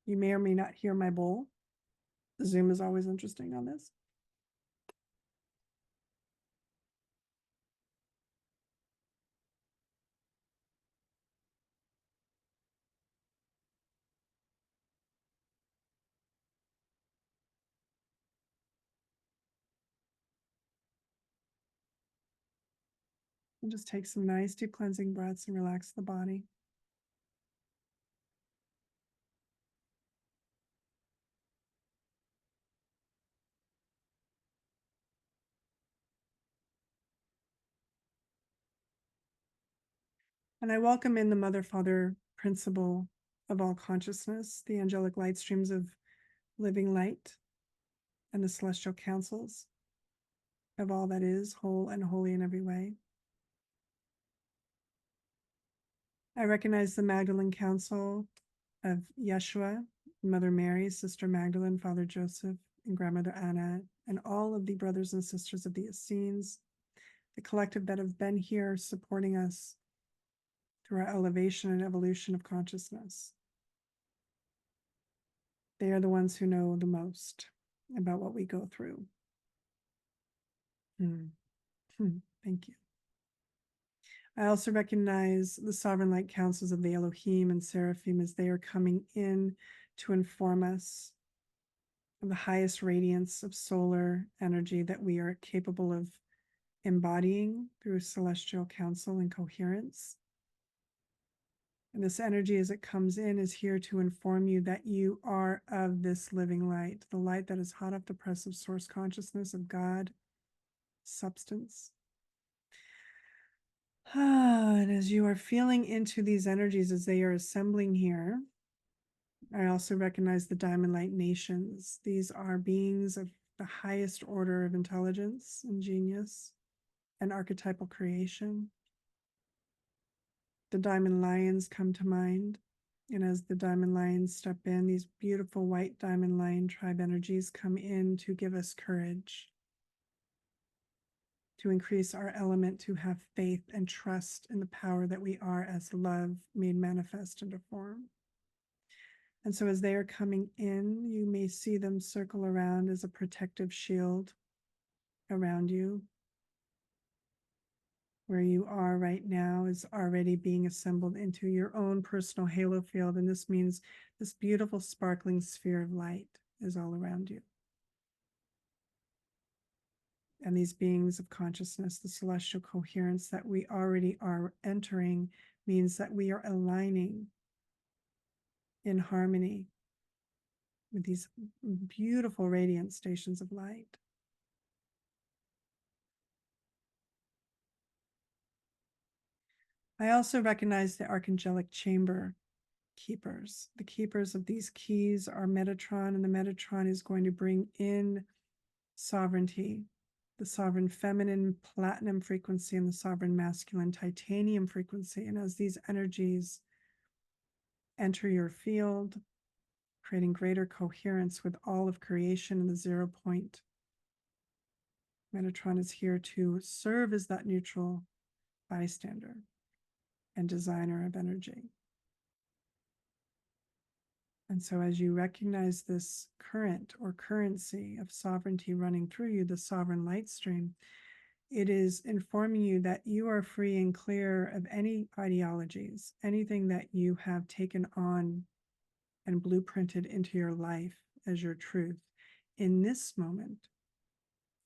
You may or may not hear my bowl. The Zoom is always interesting on this. And just take some nice deep cleansing breaths and relax the body. And I welcome in the Mother, Father principle of all consciousness, the angelic light streams of living light, and the celestial councils of all that is whole and holy in every way. I recognize the Magdalene Council of Yeshua, Mother Mary, Sister Magdalene, Father Joseph, and Grandmother Anna, and all of the brothers and sisters of the Essenes, the collective that have been here supporting us through our elevation and evolution of consciousness. They are the ones who know the most about what we go through. Thank you. I also recognize the sovereign light councils of the Elohim and Seraphim as they are coming in to inform us of the highest radiance of solar energy that we are capable of embodying through celestial council and coherence. And this energy, as it comes in, is here to inform you that you are of this living light, the light that is hot off the press of source consciousness of God, substance. And as you are feeling into these energies as they are assembling here, I also recognize the Diamond Light Nations. These are beings of the highest order of intelligence and genius and archetypal creation. The Diamond Lions come to mind. And as the Diamond Lions step in, these beautiful white Diamond Lion tribe energies come in to give us courage, to increase our element, to have faith and trust in the power that we are as love made manifest into form. And so as they are coming in, you may see them circle around as a protective shield around you. Where you are right now is already being assembled into your own personal halo field. And this means this beautiful sparkling sphere of light is all around you. And these beings of consciousness, the celestial coherence that we already are entering, means that we are aligning in harmony with these beautiful radiant stations of light. I also recognize the archangelic chamber keepers. The keepers of these keys are Metatron, and the Metatron is going to bring in sovereignty, the sovereign feminine platinum frequency and the sovereign masculine titanium frequency. And as these energies enter your field, creating greater coherence with all of creation and the 0 point, Metatron is here to serve as that neutral bystander and designer of energy. And so as you recognize this current or currency of sovereignty running through you, the sovereign light stream, it is informing you that you are free and clear of any ideologies, anything that you have taken on and blueprinted into your life as your truth. In this moment,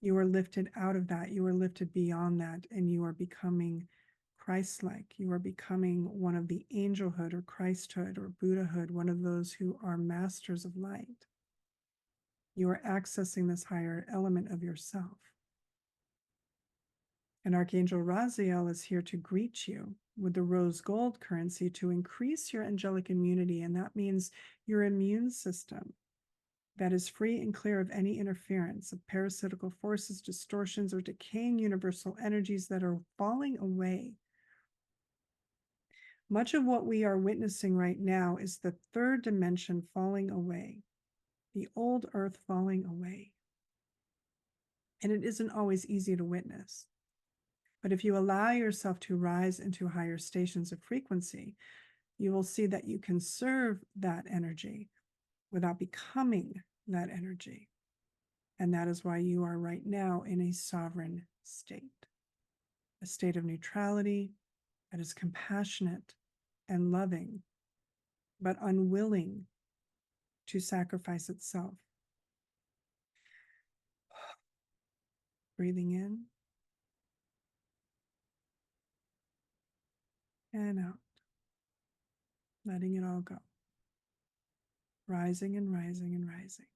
you are lifted out of that, you are lifted beyond that, and you are becoming Christ-like. You are becoming one of the angelhood or Christhood or Buddhahood, one of those who are masters of light. You are accessing this higher element of yourself. And Archangel Raziel is here to greet you with the rose gold currency to increase your angelic immunity. And that means your immune system that is free and clear of any interference of parasitical forces, distortions, or decaying universal energies that are falling away, Much of what we are witnessing right now is the third dimension falling away, the old earth falling away. And it isn't always easy to witness. But if you allow yourself to rise into higher stations of frequency, you will see that you can serve that energy without becoming that energy. And that is why you are right now in a sovereign state, a state of neutrality that is compassionate and loving, but unwilling to sacrifice itself. Breathing in and out, letting it all go. Rising and rising and rising.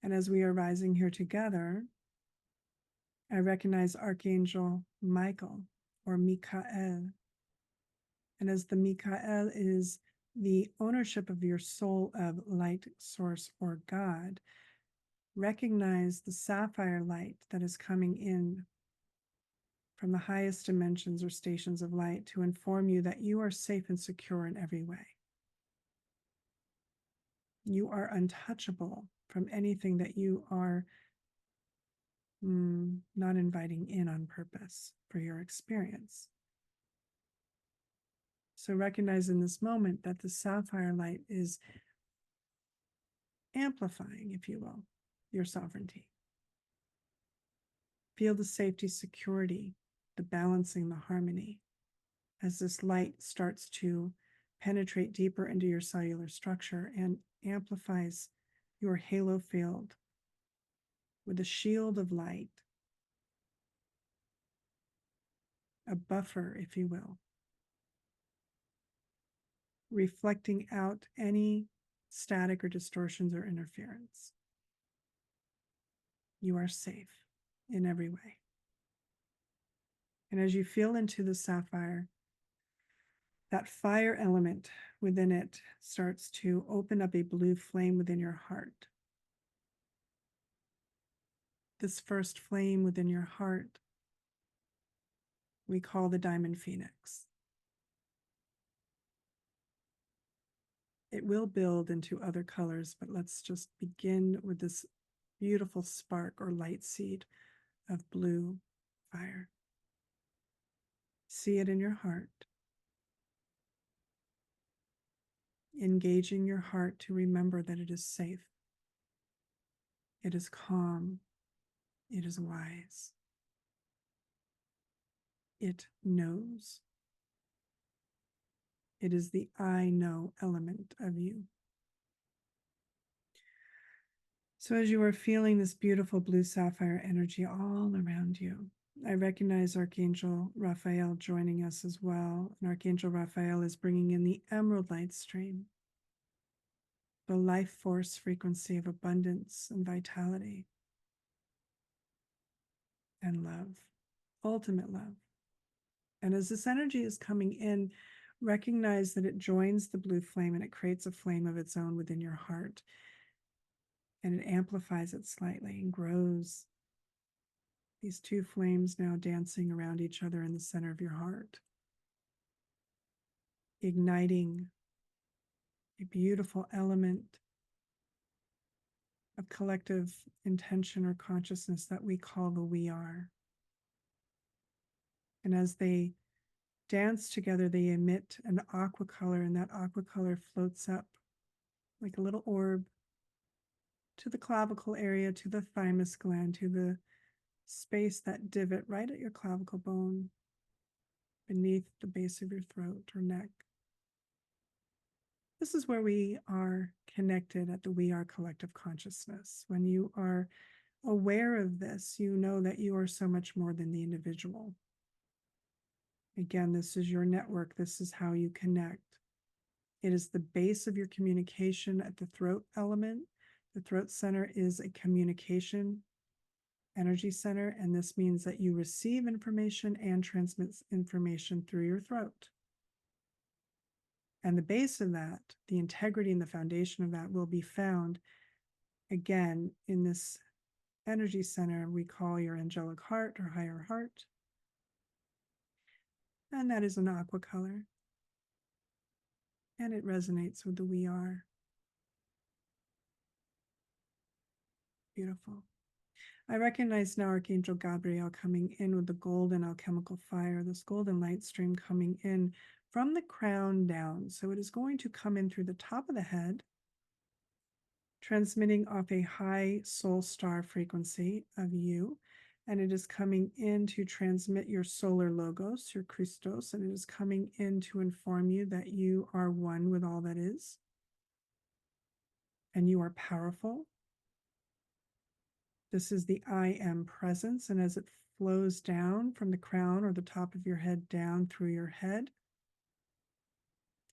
And as we are rising here together, I recognize Archangel Michael or Michael. And as the Michael is the ownership of your soul of light, source, or God, recognize the sapphire light that is coming in from the highest dimensions or stations of light to inform you that you are safe and secure in every way. You are untouchable from anything that you are not inviting in on purpose for your experience. So recognize in this moment that the sapphire light is amplifying, if you will, your sovereignty. Feel the safety, security, the balancing, the harmony as this light starts to penetrate deeper into your cellular structure and amplifies your halo field with a shield of light, a buffer, if you will, reflecting out any static or distortions or interference. You are safe in every way. And as you feel into the sapphire, that fire element within it starts to open up a blue flame within your heart. This first flame within your heart, we call the diamond phoenix. It will build into other colors, but let's just begin with this beautiful spark or light seed of blue fire. See it in your heart. Engaging your heart to remember that it is safe. It is calm. It is wise. It knows. It is the I know element of you. So as you are feeling this beautiful blue sapphire energy all around you, I recognize Archangel Raphael joining us as well. And Archangel Raphael is bringing in the emerald light stream, the life force frequency of abundance and vitality and love, ultimate love. And as this energy is coming in, recognize that it joins the blue flame and it creates a flame of its own within your heart. And it amplifies it slightly and grows. These two flames now dancing around each other in the center of your heart, igniting a beautiful element of collective intention or consciousness that we call the we are. And as they dance together, they emit an aqua color, and that aqua color floats up like a little orb to the clavicle area, to the thymus gland, to the space, that divot right at your clavicle bone, beneath the base of your throat or neck. This is where we are connected at the We Are collective consciousness. When you are aware of this, you know that you are so much more than the individual. Again, this is your network. This is how you connect. It is the base of your communication at the throat element. The throat center is a communication energy center, and this means that you receive information and transmit information through your throat. And the base of that, the integrity and the foundation of that, will be found again in this energy center we call your angelic heart or higher heart. And that is an aqua color. and it resonates with the we are. Beautiful. I recognize now Archangel Gabriel coming in with the golden alchemical fire, this golden light stream coming in from the crown down. So it is going to come in through the top of the head, transmitting off a high soul star frequency of you. And it is coming in to transmit your solar logos, your Christos, and it is coming in to inform you that you are one with all that is. And you are powerful. This is the I am presence. And as it flows down from the crown or the top of your head down through your head,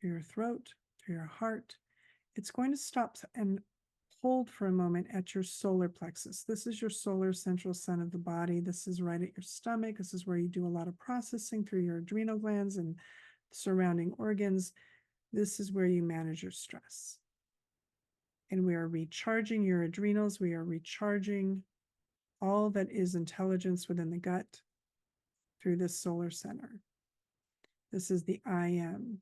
through your throat, through your heart, it's going to stop and hold for a moment at your solar plexus. This is your solar central sun of the body. This is right at your stomach. This is where you do a lot of processing through your adrenal glands and surrounding organs. This is where you manage your stress. And we are recharging your adrenals. We are recharging all that is intelligence within the gut through this solar center. This is the I am.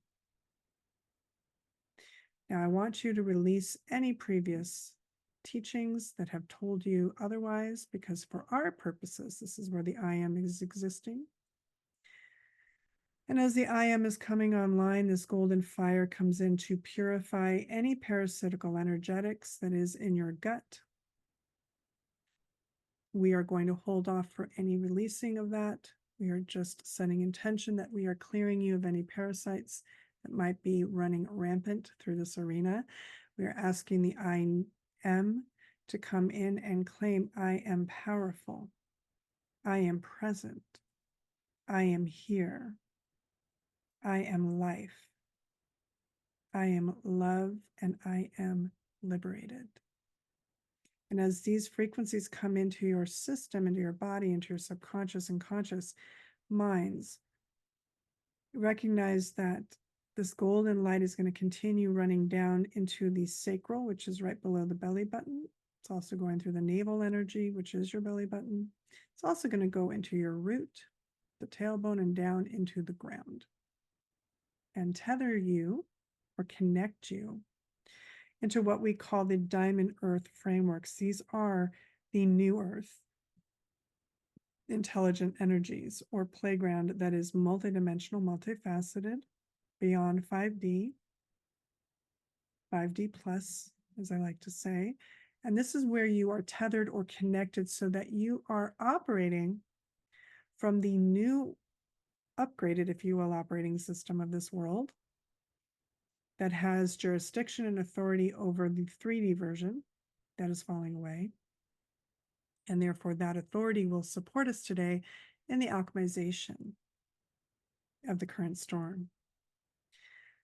Now, I want you to release any previous teachings that have told you otherwise, because for our purposes, this is where the I am is existing. And as the I am is coming online, this golden fire comes in to purify any parasitical energetics that is in your gut. We are going to hold off for any releasing of that. We are just setting intention that we are clearing you of any parasites that might be running rampant through this arena. We are asking the I am to come in and claim, I am powerful. I am present. I am here. I am life. I am love, and I am liberated. And as these frequencies come into your system, into your body, into your subconscious and conscious minds, recognize that this golden light is going to continue running down into the sacral, which is right below the belly button. It's also going through the navel energy, which is your belly button. It's also going to go into your root, the tailbone, and down into the ground. And tether you or connect you into what we call the diamond earth frameworks. These are the new earth intelligent energies or playground that is multidimensional, multifaceted, beyond 5D, 5D plus, as I like to say. And this is where you are tethered or connected so that you are operating from the new upgraded, if you will, operating system of this world that has jurisdiction and authority over the 3D version that is falling away. And therefore, that authority will support us today in the alchemization of the current storm.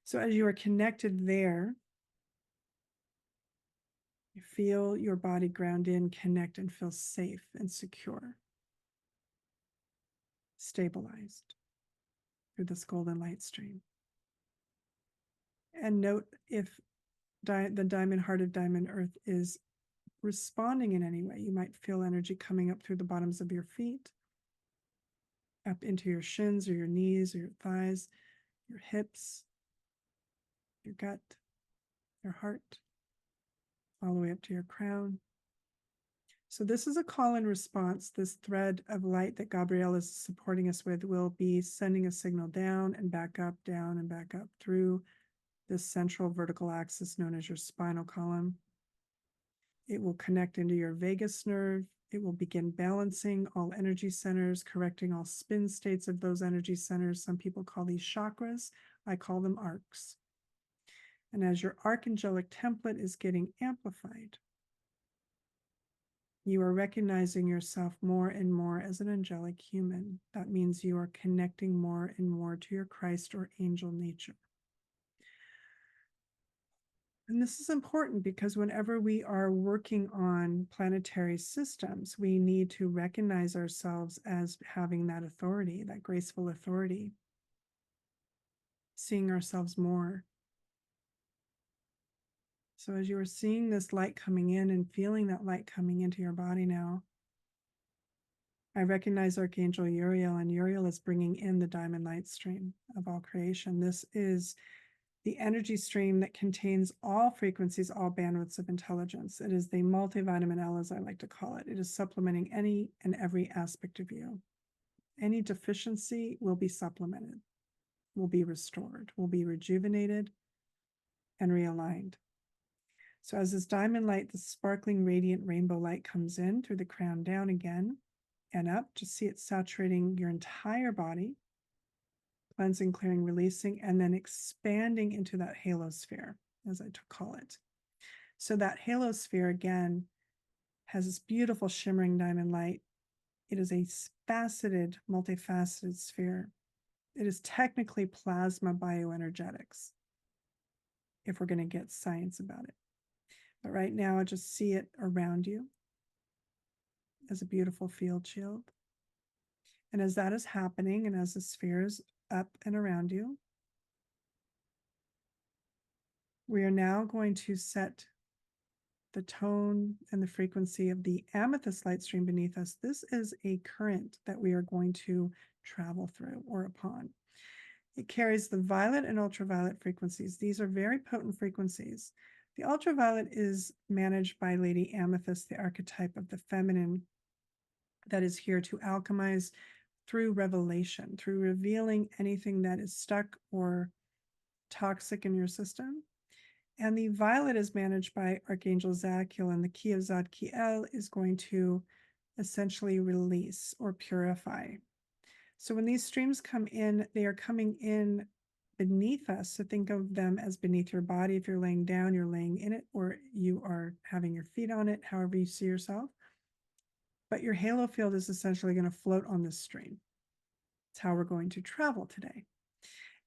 So as you are connected there, you feel your body ground in, connect, and feel safe and secure, stabilized through this golden light stream. And note if the diamond heart of diamond earth is responding in any way. You might feel energy coming up through the bottoms of your feet, up into your shins or your knees or your thighs, your hips, your gut, your heart, all the way up to your crown. So this is a call and response. This thread of light that Gabrielle is supporting us with will be sending a signal down and back up, down and back up through this central vertical axis known as your spinal column. It will connect into your vagus nerve. It will begin balancing all energy centers, correcting all spin states of those energy centers. Some people call these chakras. I call them arcs. And as your archangelic template is getting amplified, you are recognizing yourself more and more as an angelic human. That means you are connecting more and more to your Christ or angel nature. And this is important because whenever we are working on planetary systems, we need to recognize ourselves as having that authority, that graceful authority, seeing ourselves more. So as you are seeing this light coming in and feeling that light coming into your body now, I recognize Archangel Uriel, and Uriel is bringing in the diamond light stream of all creation. This is the energy stream that contains all frequencies, all bandwidths of intelligence. It is the multivitamin L, as I like to call it. It is supplementing any and every aspect of you. Any deficiency will be supplemented, will be restored, will be rejuvenated and realigned. So as this diamond light, the sparkling, radiant rainbow light comes in through the crown down again and up, just see it saturating your entire body, cleansing, clearing, releasing, and then expanding into that halo sphere, as I call it. So that halo sphere, again, has this beautiful shimmering diamond light. It is a faceted, multifaceted sphere. It is technically plasma bioenergetics, if we're going to get science about it. But right now, I just see it around you as a beautiful field shield. And as that is happening, and as the sphere is up and around you, we are now going to set the tone and the frequency of the amethyst light stream beneath us. This is a current that we are going to travel through or upon. It carries the violet and ultraviolet frequencies. These are very potent frequencies. The ultraviolet is managed by Lady Amethyst, the archetype of the feminine that is here to alchemize through revelation, through revealing anything that is stuck or toxic in your system. And the violet is managed by Archangel Zadkiel, and the key of Zadkiel is going to essentially release or purify. So when these streams come in, they are coming in beneath us. So think of them as beneath your body. If you're laying down, you're laying in it, or you are having your feet on it, however you see yourself. But your halo field is essentially going to float on this stream. It's how we're going to travel today.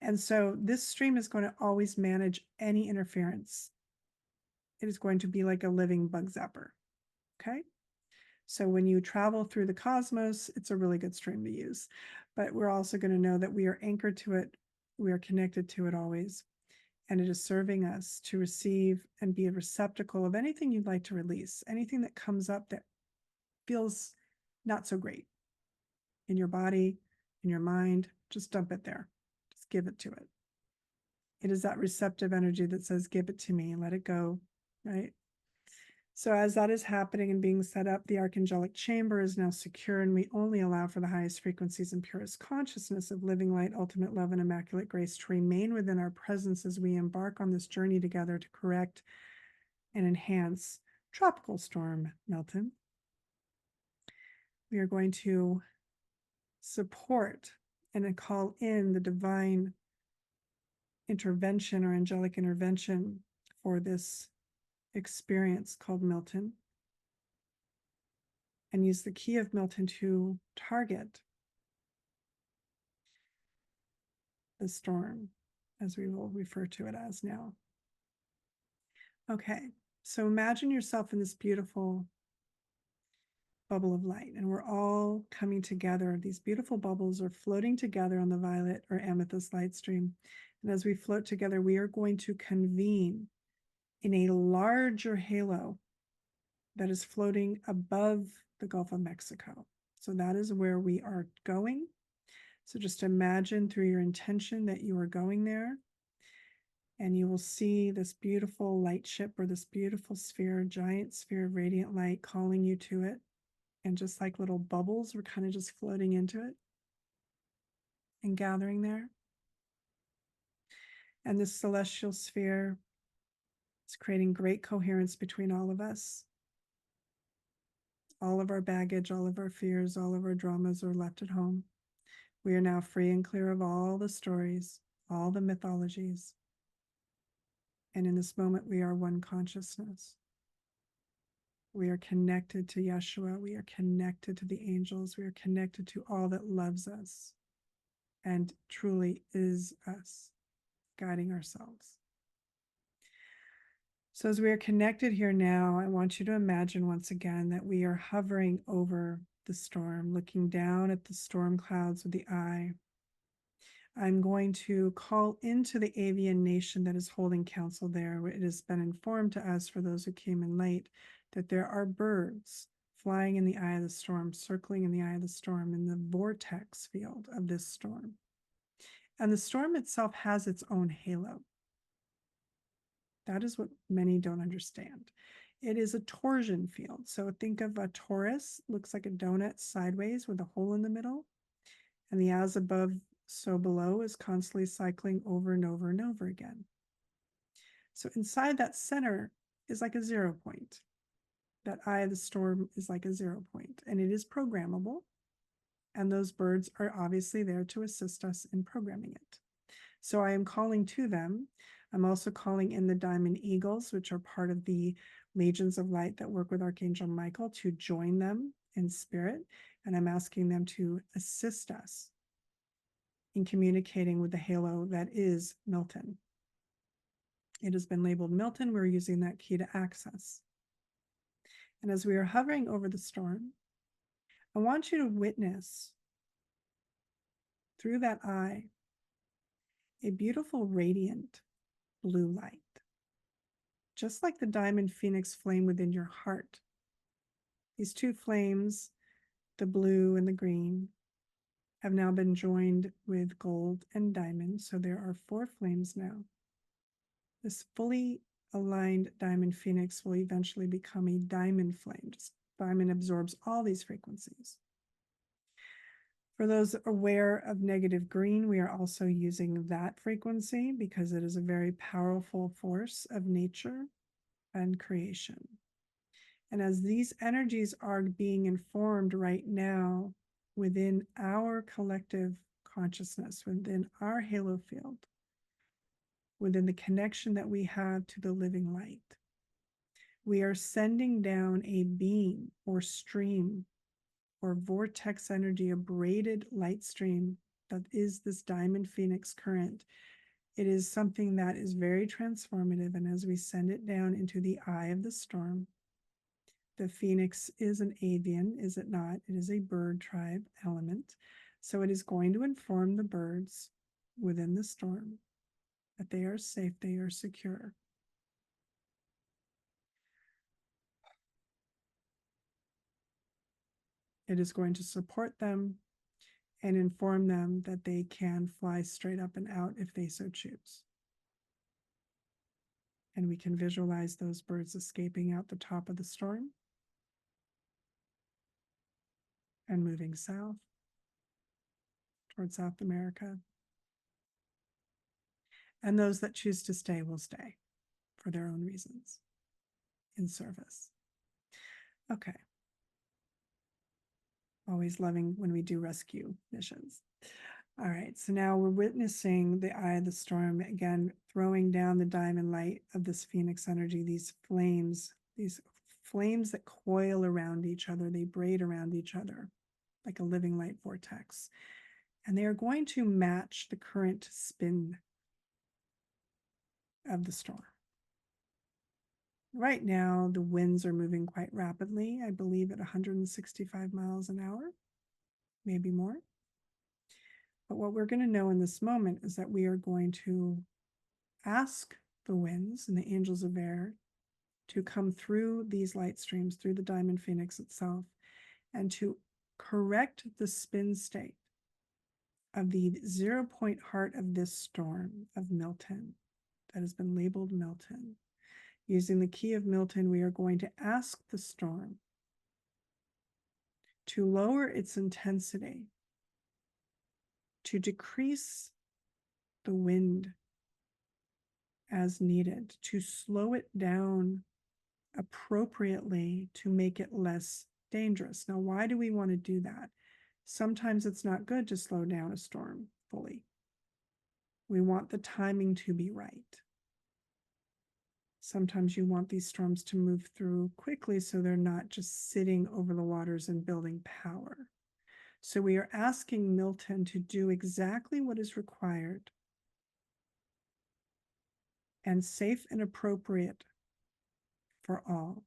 And so this stream is going to always manage any interference. It is going to be like a living bug zapper. Okay. So when you travel through the cosmos, it's a really good stream to use. But we're also going to know that we are anchored to it. We are connected to it always. And it is serving us to receive and be a receptacle of anything you'd like to release, anything that comes up that feels not so great in your body, in your mind. Just dump it there. Just give it to it. It is that receptive energy that says, give it to me and let it go, right? So as that is happening and being set up, the archangelic chamber is now secure, and we only allow for the highest frequencies and purest consciousness of living light, ultimate love, and immaculate grace to remain within our presence as we embark on this journey together to correct and enhance Tropical Storm Milton. We are going to support and call in the divine intervention or angelic intervention for this experience called Milton, and use the key of Milton to target the storm, as we will refer to it as now. Okay, so imagine yourself in this beautiful bubble of light, and we're all coming together. These beautiful bubbles are floating together on the violet or amethyst light stream. And as we float together, we are going to convene in a larger halo that is floating above the Gulf of Mexico. So that is where we are going. So just imagine through your intention that you are going there, and you will see this beautiful light ship or this beautiful sphere, giant sphere of radiant light calling you to it. And just like little bubbles, we're kind of just floating into it and gathering there. And this celestial sphere is creating great coherence between all of us. All of our baggage, all of our fears, all of our dramas are left at home. We are now free and clear of all the stories, all the mythologies. And in this moment, we are one consciousness. We are connected to Yeshua. We are connected to the angels. We are connected to all that loves us and truly is us, guiding ourselves. So as we are connected here now, I want you to imagine once again that we are hovering over the storm, looking down at the storm clouds with the eye. I'm going to call into the avian nation that is holding council there. It has been informed to us, for those who came in late, that there are birds flying in the eye of the storm, circling in the eye of the storm, in the vortex field of this storm. And the storm itself has its own halo. That is what many don't understand. It is a torsion field. So think of a torus, looks like a donut sideways with a hole in the middle. And the as above, so below is constantly cycling over and over and over again. So inside that center is like a 0 point. That eye of the storm is like a 0 point, and it is programmable. And those birds are obviously there to assist us in programming it. So I am calling to them. I'm also calling in the diamond eagles, which are part of the legions of light that work with Archangel Michael, to join them in spirit. And I'm asking them to assist us in communicating with the halo that is Milton. It has been labeled Milton. We're using that key to access. And as we are hovering over the storm, I want you to witness through that eye a beautiful radiant blue light, just like the diamond phoenix flame within your heart. These two flames, the blue and the green, have now been joined with gold and diamond. So there are 4 flames now. This fully aligned diamond phoenix will eventually become a diamond flame. Diamond absorbs all these frequencies. For those aware of negative green, we are also using that frequency because it is a very powerful force of nature and creation. And as these energies are being informed right now within our collective consciousness, within our halo field, within the connection that we have to the living light, we are sending down a beam or stream or vortex energy, a braided light stream that is this diamond phoenix current. It is something that is very transformative. And as we send it down into the eye of the storm, the phoenix is an avian, is it not? It is a bird tribe element. So it is going to inform the birds within the storm that they are safe, they are secure. It is going to support them and inform them that they can fly straight up and out if they so choose. And we can visualize those birds escaping out the top of the storm and moving south towards South America. And those that choose to stay will stay for their own reasons in service. Okay. Always loving when we do rescue missions. All right, so now we're witnessing the eye of the storm, again, throwing down the diamond light of this phoenix energy, these flames that coil around each other, they braid around each other like a living light vortex. And they are going to match the current spin of the storm. Right now, the winds are moving quite rapidly, I believe at 165 miles an hour, maybe more. But what we're going to know in this moment is that we are going to ask the winds and the angels of air to come through these light streams, through the diamond phoenix itself, and to correct the spin state of the 0 point heart of this storm of Milton that has been labeled Milton. Using the key of Milton, we are going to ask the storm to lower its intensity, to decrease the wind as needed, to slow it down appropriately to make it less dangerous. Now, why do we want to do that? Sometimes it's not good to slow down a storm fully. We want the timing to be right. Sometimes you want these storms to move through quickly so they're not just sitting over the waters and building power. So we are asking Milton to do exactly what is required and safe and appropriate for all.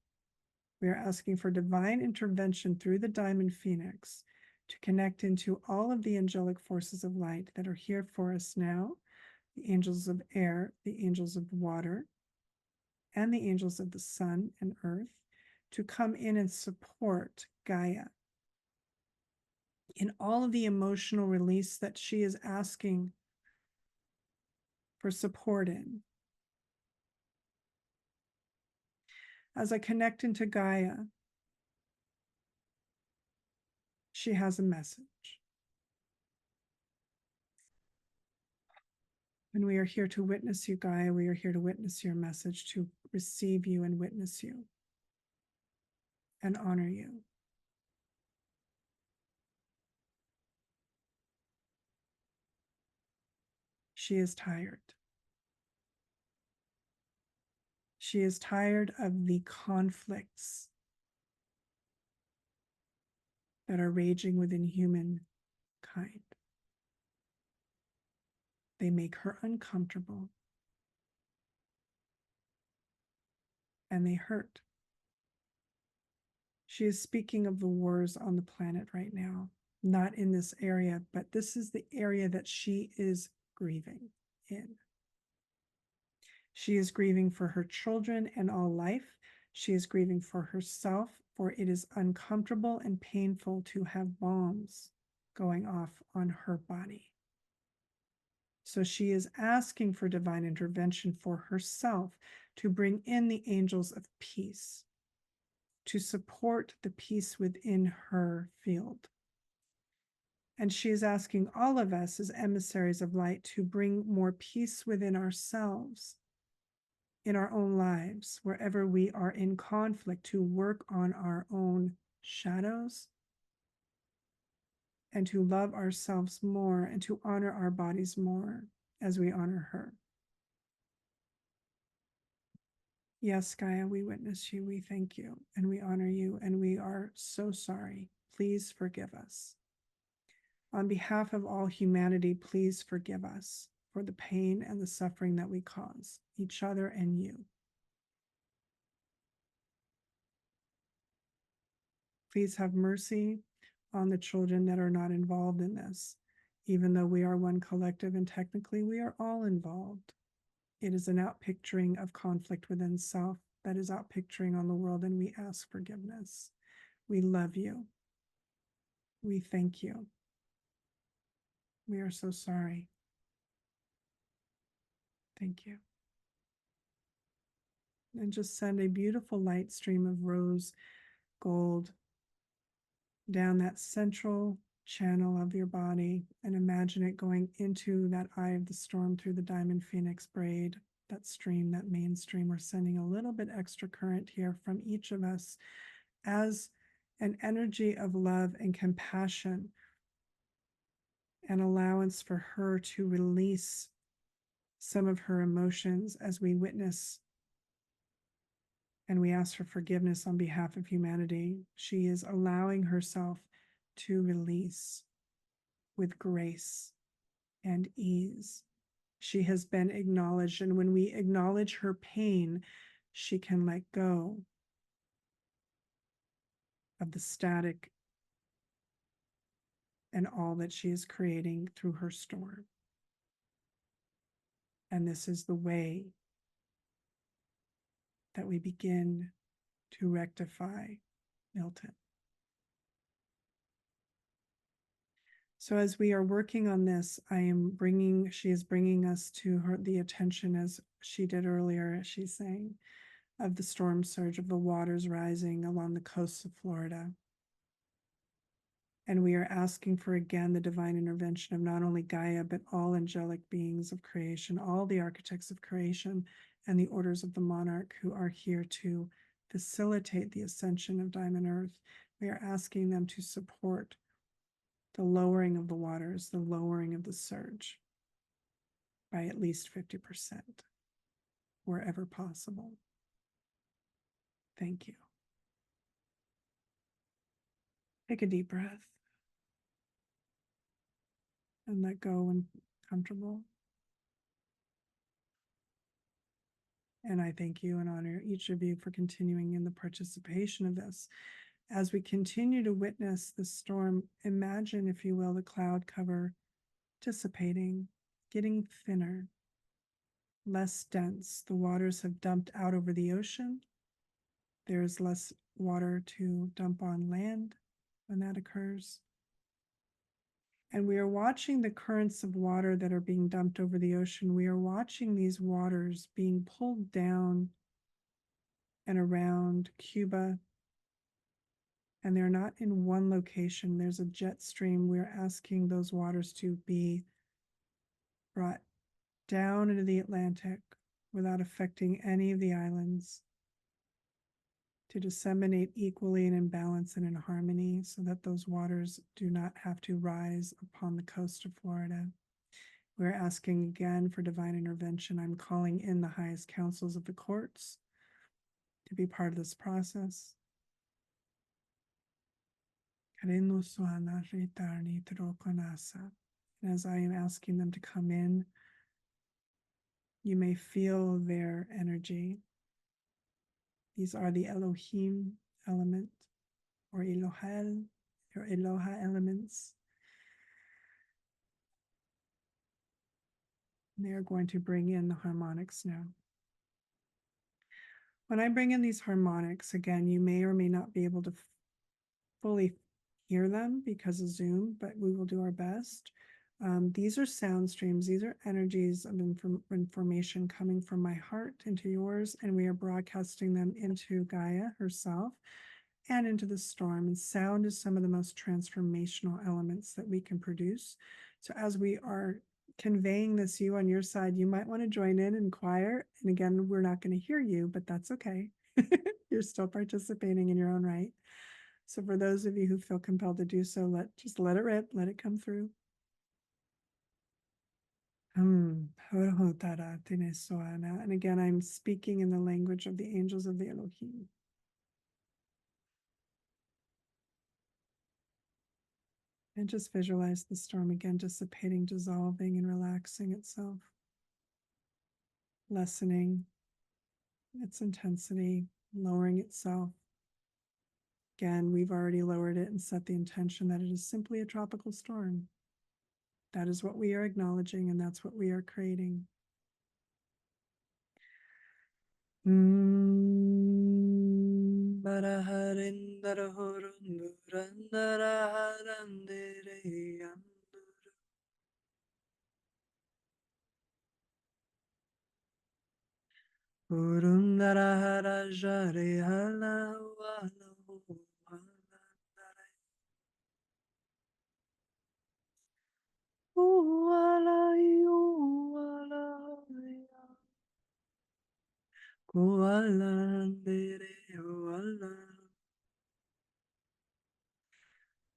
We are asking for divine intervention through the diamond phoenix to connect into all of the angelic forces of light that are here for us now, the angels of air, the angels of water, and the angels of the sun and earth, to come in and support Gaia in all of the emotional release that she is asking for support in. As I connect into Gaia, she has a message. And we are here to witness you, Gaia. We are here to witness your message, to receive you and witness you and honor you. She is tired. She is tired of the conflicts that are raging within humankind. They make her uncomfortable and they hurt. She is speaking of the wars on the planet right now, not in this area, but this is the area that she is grieving in. She is grieving for her children and all life. She is grieving for herself, for it is uncomfortable and painful to have bombs going off on her body. So she is asking for divine intervention for herself to bring in the angels of peace, to support the peace within her field. And she is asking all of us as emissaries of light to bring more peace within ourselves, in our own lives, wherever we are in conflict, to work on our own shadows and to love ourselves more and to honor our bodies more as we honor her. Yes, Gaia, we witness you, we thank you, and we honor you, and we are so sorry. Please forgive us. On behalf of all humanity, please forgive us for the pain and the suffering that we cause, each other and you. Please have mercy on the children that are not involved in this, even though we are one collective and technically we are all involved. It is an outpicturing of conflict within self that is outpicturing on the world, and we ask forgiveness. We love you. We thank you. We are so sorry. Thank you. And just send a beautiful light stream of rose gold down that central channel of your body, and imagine it going into that eye of the storm through the diamond phoenix braid, that stream, that main stream. We're sending a little bit extra current here from each of us as an energy of love and compassion, an allowance for her to release some of her emotions as we witness and we ask for forgiveness on behalf of humanity. She is allowing herself to release with grace and ease. She has been acknowledged, and when we acknowledge her pain, she can let go of the static and all that she is creating through her storm. And this is the way that we begin to rectify Milton. So as we are working on this, she is bringing us to the attention, as she did earlier, she's saying, of the storm surge, of the waters rising along the coasts of Florida. And we are asking for, again, the divine intervention of not only Gaia, but all angelic beings of creation, all the architects of creation and the orders of the monarch who are here to facilitate the ascension of Diamond Earth. We are asking them to support the lowering of the waters, the lowering of the surge by at least 50%, wherever possible. Thank you. Take a deep breath and let go when comfortable. And I thank you and honor each of you for continuing in the participation of this. As we continue to witness the storm, imagine, if you will, the cloud cover dissipating, getting thinner, less dense. The waters have dumped out over the ocean. There is less water to dump on land when that occurs. And we are watching the currents of water that are being dumped over the ocean. We are watching these waters being pulled down and around Cuba. And they're not in one location. There's a jet stream. We're asking those waters to be brought down into the Atlantic without affecting any of the islands, to disseminate equally and in balance and in harmony so that those waters do not have to rise upon the coast of Florida. We're asking again for divine intervention. I'm calling in the highest councils of the courts to be part of this process. And as I am asking them to come in, you may feel their energy. These are the Elohim element, or Elohel, or Eloha elements. They are going to bring in the harmonics now. When I bring in these harmonics, again, you may or may not be able to fully hear them because of Zoom, but we will do our best. These are sound streams. These are energies of information coming from my heart into yours, and we are broadcasting them into Gaia herself and into the storm. And sound is some of the most transformational elements that we can produce. So as we are conveying this, you on your side, you might want to join in and choir. And again, we're not going to hear you, but that's okay. You're still participating in your own right. So for those of you who feel compelled to do so, just let it rip, let it come through. And again, I'm speaking in the language of the angels of the Elohim. And just visualize the storm again, dissipating, dissolving, and relaxing itself, lessening its intensity, lowering itself. Again, we've already lowered it and set the intention that it is simply a tropical storm. That is what we are acknowledging, and that's what we are creating.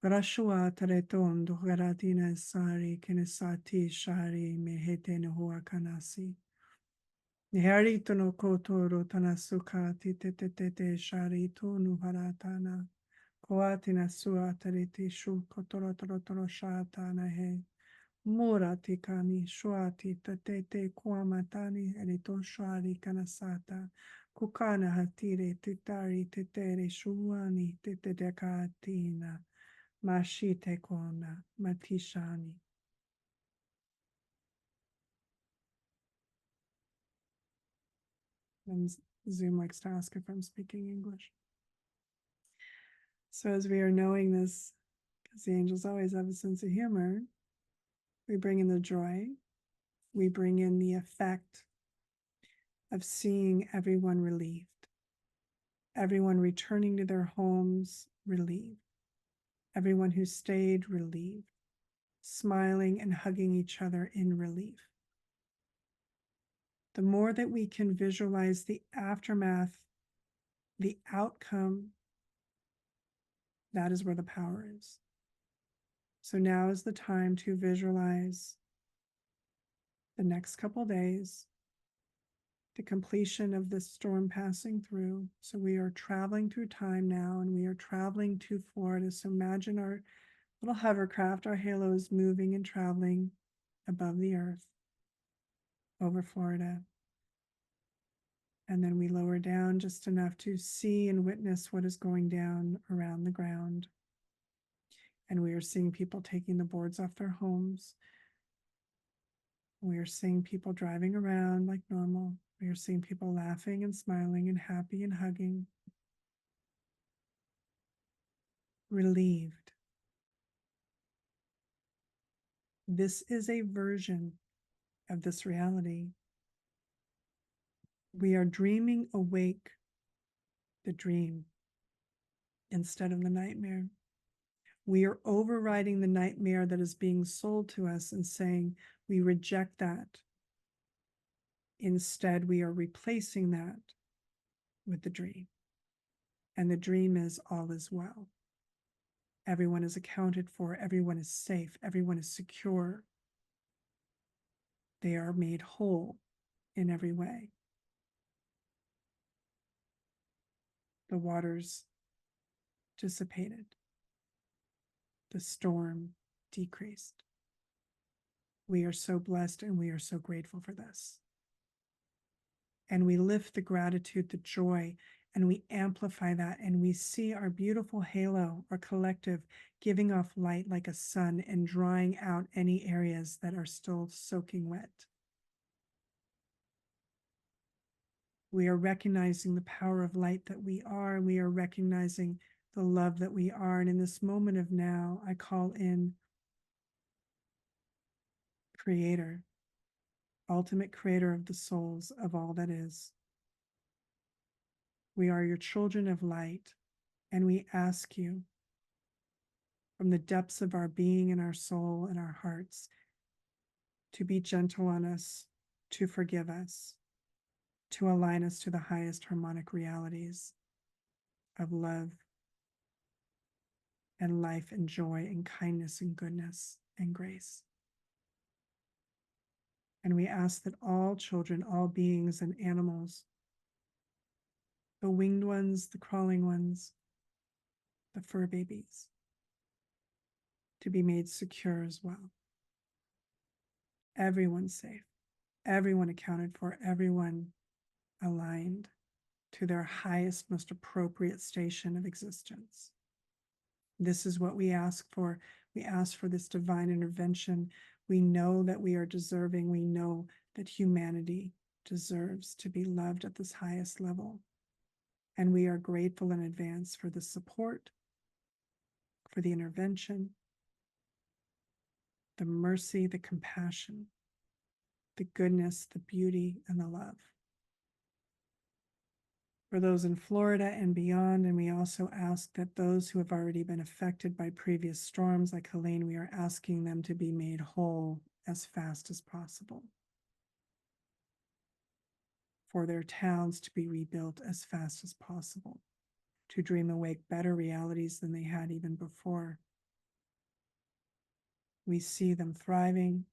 Rashua Taretondo Garatina Sari Kenesati Shari Mehete Nohua Kanasi. Niharito no Kotoro Tanasuka Tite Shari Tonu Haratana. Koatina Sua Tariti Shu Kotoro Toro Shatana He. Muratikani Shuati Tatete Kuamatani Erito Shari Kanasata. Kukana Hatire Titari Titere Shuani Titedekatina. Mashite Kona Matishani. And Zoom likes to ask if I'm speaking English. So as we are knowing this, because the angels always have a sense of humor, we bring in the joy, we bring in the effect of seeing everyone relieved, everyone returning to their homes relieved, everyone who stayed relieved, smiling and hugging each other in relief. The more that we can visualize the aftermath, the outcome, that is where the power is. So now is the time to visualize the next couple days, the completion of this storm passing through. So we are traveling through time now, and we are traveling to Florida. So imagine our little hovercraft, our halos moving and traveling above the earth over Florida. And then we lower down just enough to see and witness what is going down around the ground. And we are seeing people taking the boards off their homes. We are seeing people driving around like normal. We are seeing people laughing and smiling and happy and hugging. Relieved. This is a version of this reality. We are dreaming awake the dream instead of the nightmare. We are overriding the nightmare that is being sold to us and saying we reject that. Instead, we are replacing that with the dream. And the dream is all is well. Everyone is accounted for. Everyone is safe. Everyone is secure. They are made whole in every way. The waters dissipated. The storm decreased. We are so blessed and we are so grateful for this. And we lift the gratitude, the joy, and we amplify that, and we see our beautiful halo, our collective, giving off light like a sun and drying out any areas that are still soaking wet. We are recognizing the power of light that we are. We are recognizing the love that we are. And in this moment of now, I call in Creator, ultimate creator of the souls of all that is. We are your children of light, and we ask you from the depths of our being and our soul and our hearts to be gentle on us, to forgive us, to align us to the highest harmonic realities of love and life and joy and kindness and goodness and grace. And we ask that all children, all beings and animals, the winged ones, the crawling ones, the fur babies, to be made secure as well. Everyone safe, everyone accounted for, everyone aligned to their highest, most appropriate station of existence. This is what we ask for. We ask for this divine intervention. We know that we are deserving. We know that humanity deserves to be loved at this highest level. And we are grateful in advance for the support, for the intervention, the mercy, the compassion, the goodness, the beauty, and the love. For those in Florida and beyond, and we also ask that those who have already been affected by previous storms like Helene, we are asking them to be made whole as fast as possible. For their towns to be rebuilt as fast as possible, to dream awake better realities than they had even before. We see them thriving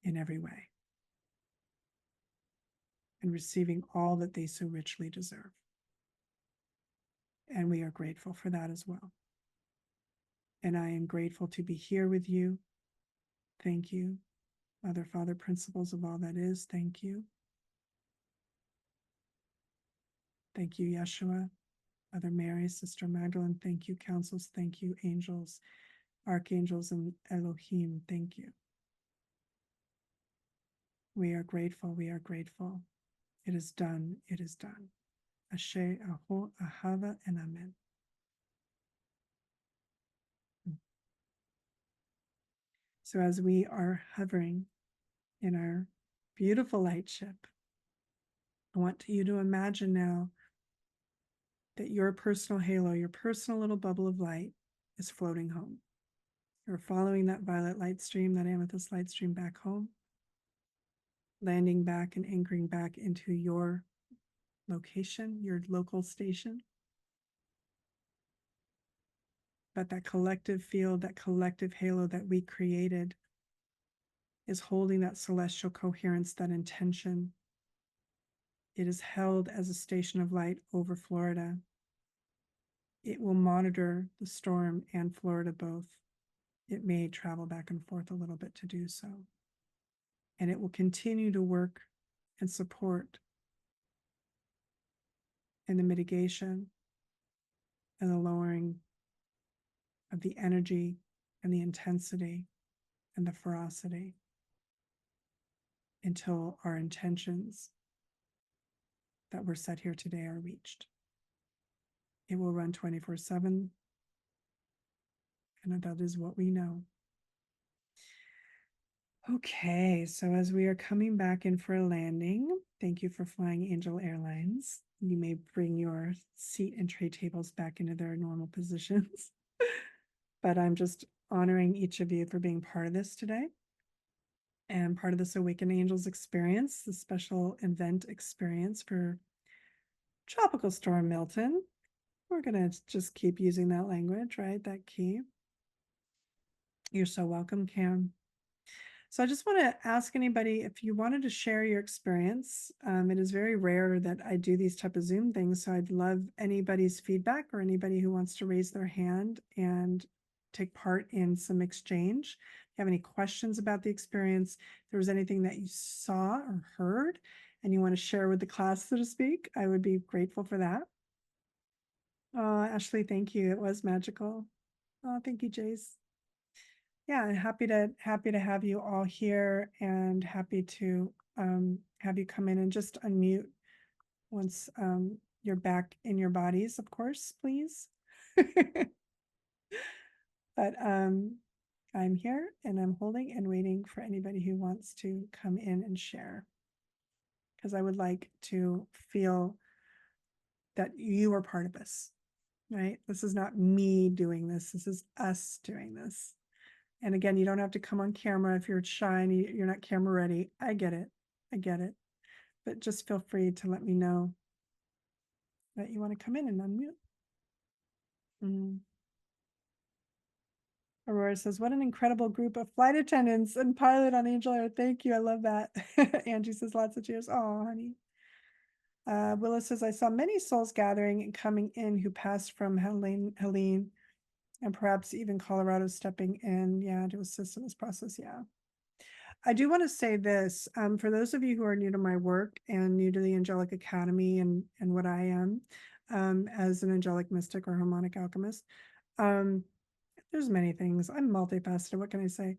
in every way and receiving all that they so richly deserve. And we are grateful for that as well. And I am grateful to be here with you. Thank you. Mother, Father, principles of all that is, thank you. Thank you, Yeshua. Mother Mary, Sister Magdalene, thank you. Councils, thank you. Angels, archangels, and Elohim, thank you. We are grateful. We are grateful. It is done. It is done. Ashe, Aho, Ahava, and Amen. So as we are hovering in our beautiful light ship, I want you to imagine now that your personal halo, your personal little bubble of light is floating home. You're following that violet light stream, that amethyst light stream back home, landing back and anchoring back into your location, your local station. But that collective field, that collective halo that we created is holding that celestial coherence, that intention. It is held as a station of light over Florida. It will monitor the storm and Florida both. It may travel back and forth a little bit to do so. And it will continue to work and support in the mitigation and the lowering of the energy and the intensity and the ferocity until our intentions that were set here today are reached. It will run 24/7, and that is what we know. Okay, so as we are coming back in for a landing, thank you for flying Angel Airlines. You may bring your seat and tray tables back into their normal positions. But I'm just honoring each of you for being part of this today and part of this Awaken Angels experience, the special event experience for Tropical Storm Milton. We're going to just keep using that language, right? That key. You're so welcome, Cam. So I just want to ask anybody if you wanted to share your experience. It is very rare that I do these type of Zoom things, so I'd love anybody's feedback or anybody who wants to raise their hand and take part in some exchange. If you have any questions about the experience, if there was anything that you saw or heard and you want to share with the class, so to speak, I would be grateful for that. Ashley, thank you. It was magical. Thank you, Jace. Yeah, happy to have you all here and happy to have you come in and just unmute once you're back in your bodies, of course, please. But I'm here and I'm holding and waiting for anybody who wants to come in and share, because I would like to feel that you are part of this, right? This is not me doing this. This is us doing this. And again, you don't have to come on camera if you're shy and you're not camera ready. I get it. I get it. But just feel free to let me know that you want to come in and unmute. Aurora says, what an incredible group of flight attendants and pilot on Angel Air. Thank you. I love that. Angie says, lots of cheers. Oh, honey. Willis says, I saw many souls gathering and coming in who passed from Helene and perhaps even Colorado stepping in, to assist in this process. Yeah. I do want to say this, for those of you who are new to my work and new to the Angelic Academy and what I am as an angelic mystic or harmonic alchemist, there's many things. I'm multifaceted. What can I say?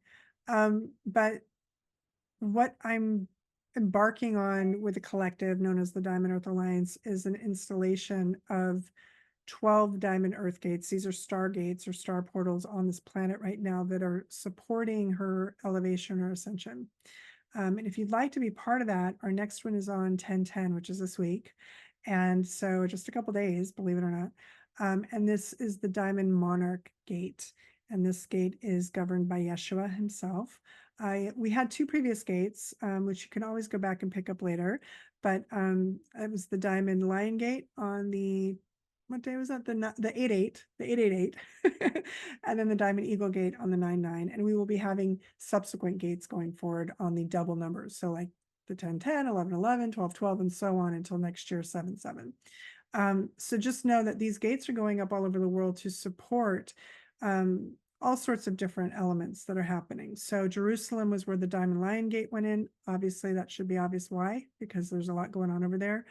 But what I'm embarking on with a collective known as the Diamond Earth Alliance is an installation of 12 diamond earth gates. These are star gates or star portals on this planet right now that are supporting her elevation or ascension. And if you'd like to be part of that, our next one is on 10/10, which is this week. And so just a couple days, believe it or not. And this is the Diamond Monarch Gate. And this gate is governed by Yeshua himself. We had two previous gates, which you can always go back and pick up later. But it was the Diamond Lion Gate on the, what day was that? The 8/8, the 8/8, and then the Diamond Eagle Gate on the 9/9. And we will be having subsequent gates going forward on the double numbers. So like the 10/10, 11/11, 12/12, and so on until next year, 7/7. So just know that these gates are going up all over the world to support all sorts of different elements that are happening. So Jerusalem was where the Diamond Lion Gate went in. Obviously, that should be obvious why, because there's a lot going on over there.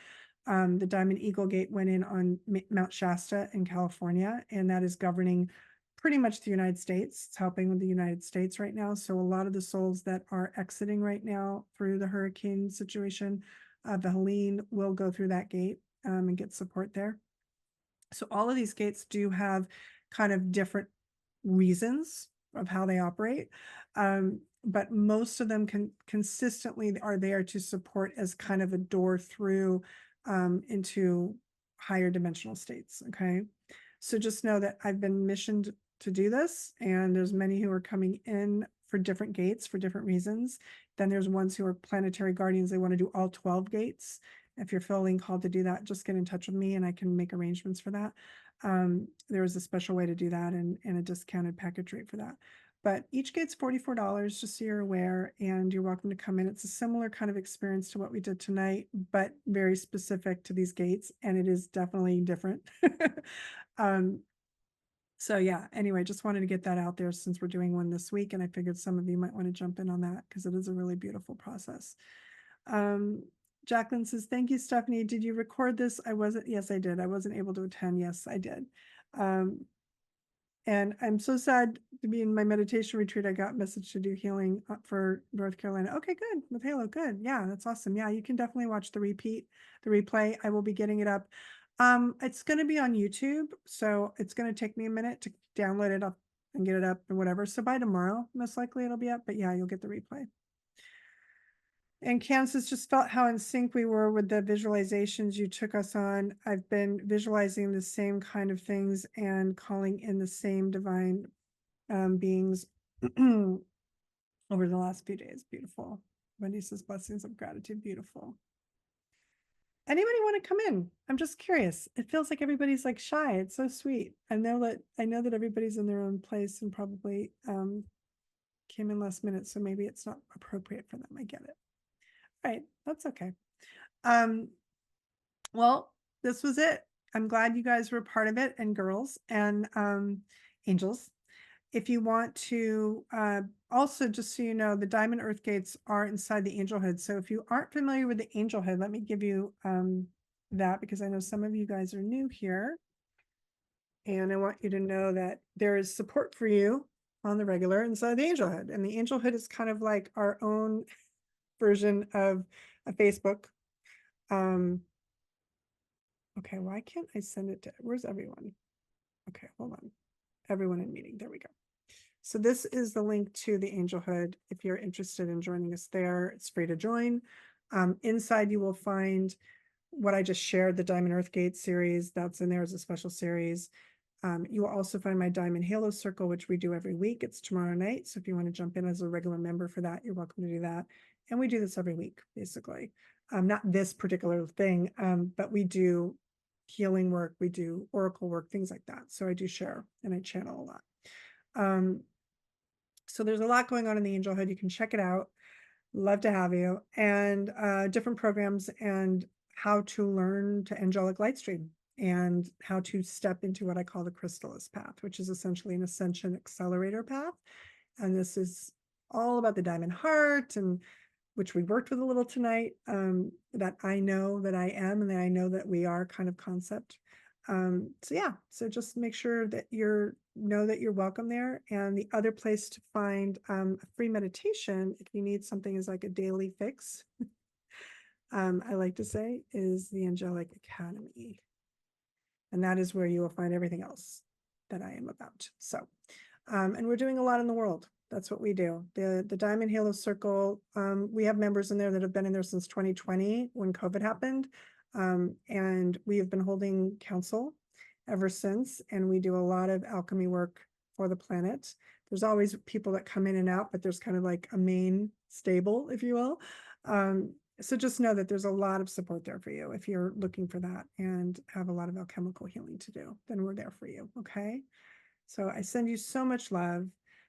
The Diamond Eagle Gate went in on Mount Shasta in California, and that is governing pretty much the United States. It's helping with the United States right now. So a lot of the souls that are exiting right now through the hurricane situation, the Helene will go through that gate and get support there. So all of these gates do have kind of different reasons of how they operate. But most of them consistently are there to support as kind of a door through into higher dimensional states. Okay. So just know that I've been missioned to do this, and there's many who are coming in for different gates for different reasons. Then there's ones who are planetary guardians. They want to do all 12 gates. If you're feeling called to do that, just get in touch with me and I can make arrangements for that. There is a special way to do that and a discounted package rate for that. But each gate's $44, just so you're aware, and you're welcome to come in. It's a similar kind of experience to what we did tonight, but very specific to these gates, and it is definitely different. So yeah, anyway, just wanted to get that out there since we're doing one this week, and I figured some of you might want to jump in on that because it is a really beautiful process. Jacqueline says, thank you, Stephanie. Did you record this? Yes, I did. I wasn't able to attend. Yes, I did. And I'm so sad to be in my meditation retreat. I got a message to do healing for North Carolina. Okay, good. With Halo, good. Yeah, that's awesome. Yeah, you can definitely watch the replay. I will be getting it up. It's going to be on YouTube, so it's going to take me a minute to download it up and get it up and whatever. So by tomorrow, most likely it'll be up, but yeah, you'll get the replay. And Kansas just felt how in sync we were with the visualizations you took us on. I've been visualizing the same kind of things and calling in the same divine beings over the last few days. Beautiful. Wendy says blessings of gratitude. Beautiful. Anybody want to come in? I'm just curious. It feels like everybody's like shy. It's so sweet. I know that everybody's in their own place and probably came in last minute, so maybe it's not appropriate for them. I get it. All right, that's okay. Well, this was it. I'm glad you guys were part of it, and girls and angels. If you want to, also just so you know, the Diamond Earth Gates are inside the Angelhood. So if you aren't familiar with the Angelhood, let me give you that, because I know some of you guys are new here. And I want you to know that there is support for you on the regular inside the Angelhood. And the Angelhood is kind of like our own version of a Facebook. Okay, why can't I send it to, where's everyone? Okay, hold on. Everyone in meeting, there we go. So this is the link to the Angelhood. If you're interested in joining us there, it's free to join. Inside you will find what I just shared, the Diamond Earth Gate series. That's in there as a special series. You will also find my Diamond Halo Circle, which we do every week. It's tomorrow night. So if you want to jump in as a regular member for that, you're welcome to do that. And we do this every week, basically. Not this particular thing, but we do healing work, we do oracle work, things like that. So I do share and I channel a lot. So there's a lot going on in the Angelhood. You can check it out. Love to have you. And different programs and how to learn to angelic light stream and how to step into what I call the Crystalist path, which is essentially an ascension accelerator path. And this is all about the diamond heart, and which we worked with a little tonight, that I know that I am and that I know that we are kind of concept. So yeah, so just make sure that know that you're welcome there. And the other place to find a free meditation, if you need something as like a daily fix, I like to say, is the Angelic Academy. And that is where you will find everything else that I am about. So, and we're doing a lot in the world. That's what we do. The Diamond Halo Circle, we have members in there that have been in there since 2020 when COVID happened. And we have been holding council ever since. And we do a lot of alchemy work for the planet. There's always people that come in and out, but there's kind of like a main stable, if you will. So just know that there's a lot of support there for you if you're looking for that and have a lot of alchemical healing to do, then we're there for you. Okay. So I send you so much love,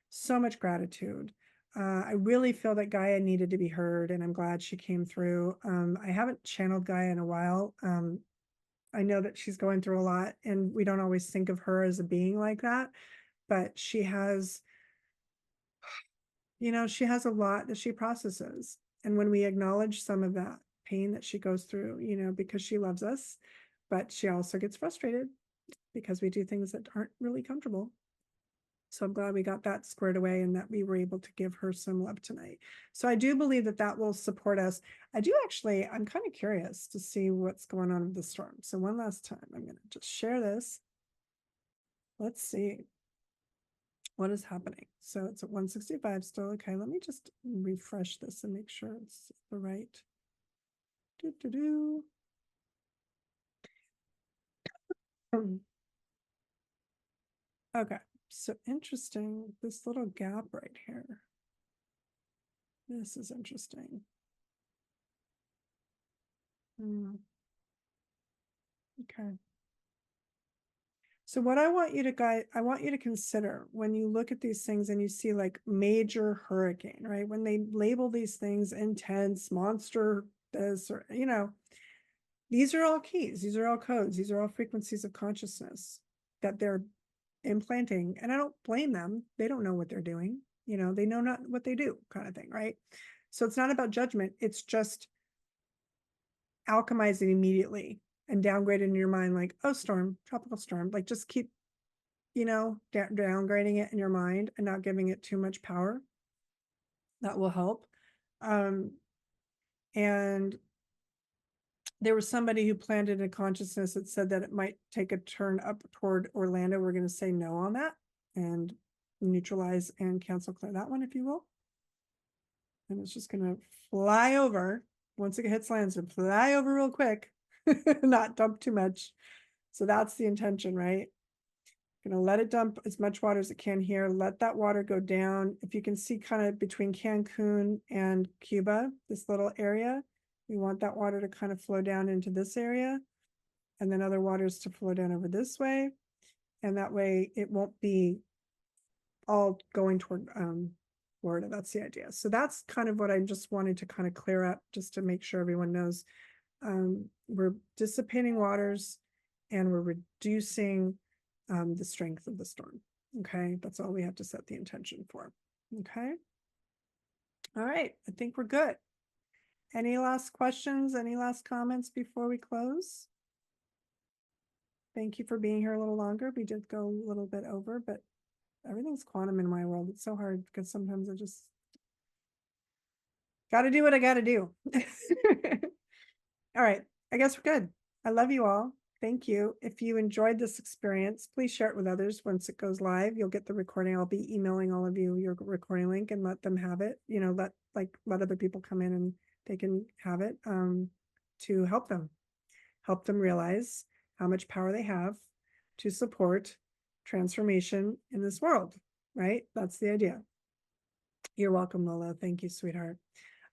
so much gratitude. I really feel that Gaia needed to be heard, and I'm glad she came through. I haven't channeled Gaia in a while. I know that she's going through a lot, and we don't always think of her as a being like that, but she has, she has a lot that she processes. And when we acknowledge some of that pain that she goes through, because she loves us, but she also gets frustrated because we do things that aren't really comfortable. So I'm glad we got that squared away and that we were able to give her some love tonight. So I do believe that that will support us. I'm kind of curious to see what's going on with the storm. So one last time, I'm going to just share this. Let's see what is happening. So it's at 165 still. Okay, let me just refresh this and make sure it's the right. Okay, so interesting. This little gap right here. This is interesting. Okay. So what I want you to consider when you look at these things and you see like major hurricane, right? When they label these things intense, monster, this, or, these are all keys. These are all codes. These are all frequencies of consciousness that they're implanting. And I don't blame them. They don't know what they're doing. They know not what they do, kind of thing, right? So it's not about judgment. It's just alchemizing immediately and downgrade in your mind, like, oh, storm, tropical storm, like just keep, downgrading it in your mind and not giving it too much power. That will help. And there was somebody who planted a consciousness that said that it might take a turn up toward Orlando. We're going to say no on that. And neutralize and cancel clear that one, if you will. And it's just going to fly over. Once it hits land, so fly over real quick, not dump too much. So that's the intention, right? Gonna let it dump as much water as it can here. Let that water go down. If you can see kind of between Cancun and Cuba, this little area, we want that water to kind of flow down into this area, and then other waters to flow down over this way. And that way it won't be all going toward Florida. That's the idea. So that's kind of what I just wanted to kind of clear up, just to make sure everyone knows. We're dissipating waters and we're reducing the strength of the storm. Okay, that's all we have to set the intention for. Okay. All right, I think we're good. Any last questions? Any last comments before we close? Thank you for being here a little longer. We did go a little bit over, but everything's quantum in my world. It's so hard because sometimes I just got to do what I got to do. All right, I guess we're good. I love you all. Thank you. If you enjoyed this experience, please share it with others. Once it goes live, you'll get the recording. I'll be emailing all of you your recording link and let them have it. You know, let other people come in and they can have it to help them realize how much power they have to support transformation in this world, right? That's the idea. You're welcome, Lola. Thank you, sweetheart.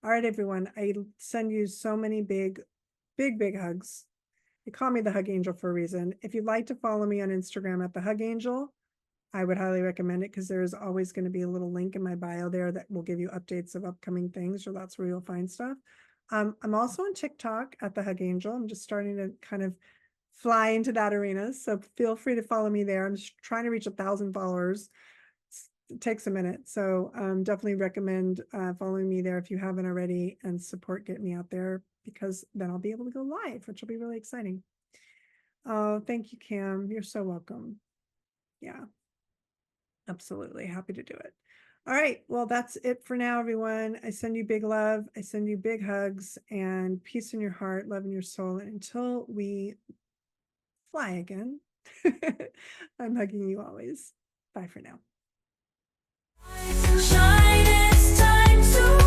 All right, everyone. I send you so many big hugs. They call me the Hug Angel for a reason. If you'd like to follow me on Instagram at the Hug Angel, I would highly recommend it because there is always going to be a little link in my bio there that will give you updates of upcoming things. So that's where you'll find stuff. I'm also on TikTok at the Hug Angel. I'm just starting to kind of fly into that arena. So feel free to follow me there. I'm just trying to reach 1,000 followers. It takes a minute. So definitely recommend following me there if you haven't already, and support getting me out there, because then I'll be able to go live, which will be really exciting. Oh, thank you, Cam. You're so welcome. Yeah, absolutely. Happy to do it. All right. Well, that's it for now, everyone. I send you big love. I send you big hugs and peace in your heart, love in your soul. And until we fly again, I'm hugging you always. Bye for now. Shine, it's time to